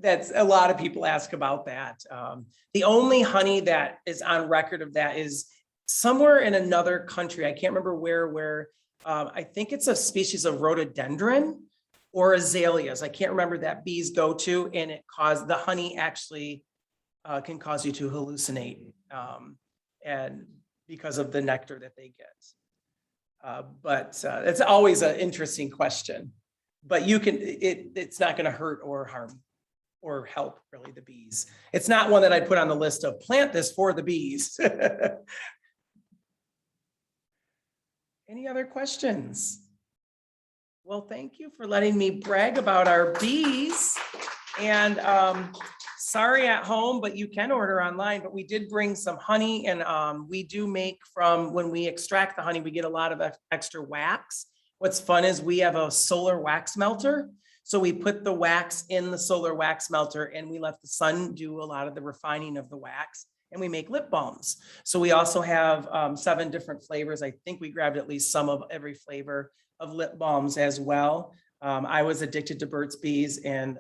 that's a lot of people ask about that. The only honey that is on record of that is somewhere in another country. I can't remember where I think it's a species of rhododendron or azaleas. I can't remember that bees go to, and the honey actually can cause you to hallucinate, and because of the nectar that they get. But it's always an interesting question, but it's not going to hurt or harm or help really the bees. It's not one that I'd put on the list of plant this for the bees. Any other questions? Well, thank you for letting me brag about our bees. And sorry at home, but you can order online, but we did bring some honey, and we do make when we extract the honey, we get a lot of extra wax. What's fun is we have a solar wax melter. So we put the wax in the solar wax melter and we let the sun do a lot of the refining of the wax. and we make lip balms. So we also have 7 different flavors. I think we grabbed at least some of every flavor of lip balms as well. I was addicted to Burt's Bees, and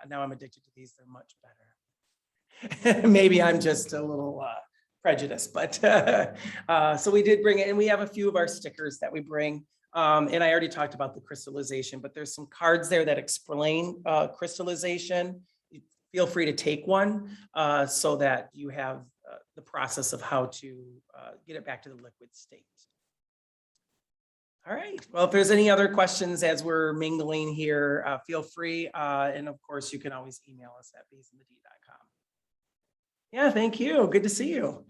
now I'm addicted to these. They're much better. Maybe I'm just a little prejudiced, but so we did bring it, and we have a few of our stickers that we bring. And I already talked about the crystallization, but there's some cards there that explain crystallization. Feel free to take one so that you have the process of how to get it back to the liquid state. All right. Well, if there's any other questions as we're mingling here, feel free. And of course, you can always email us at beesandthedee.com. Yeah, thank you. Good to see you.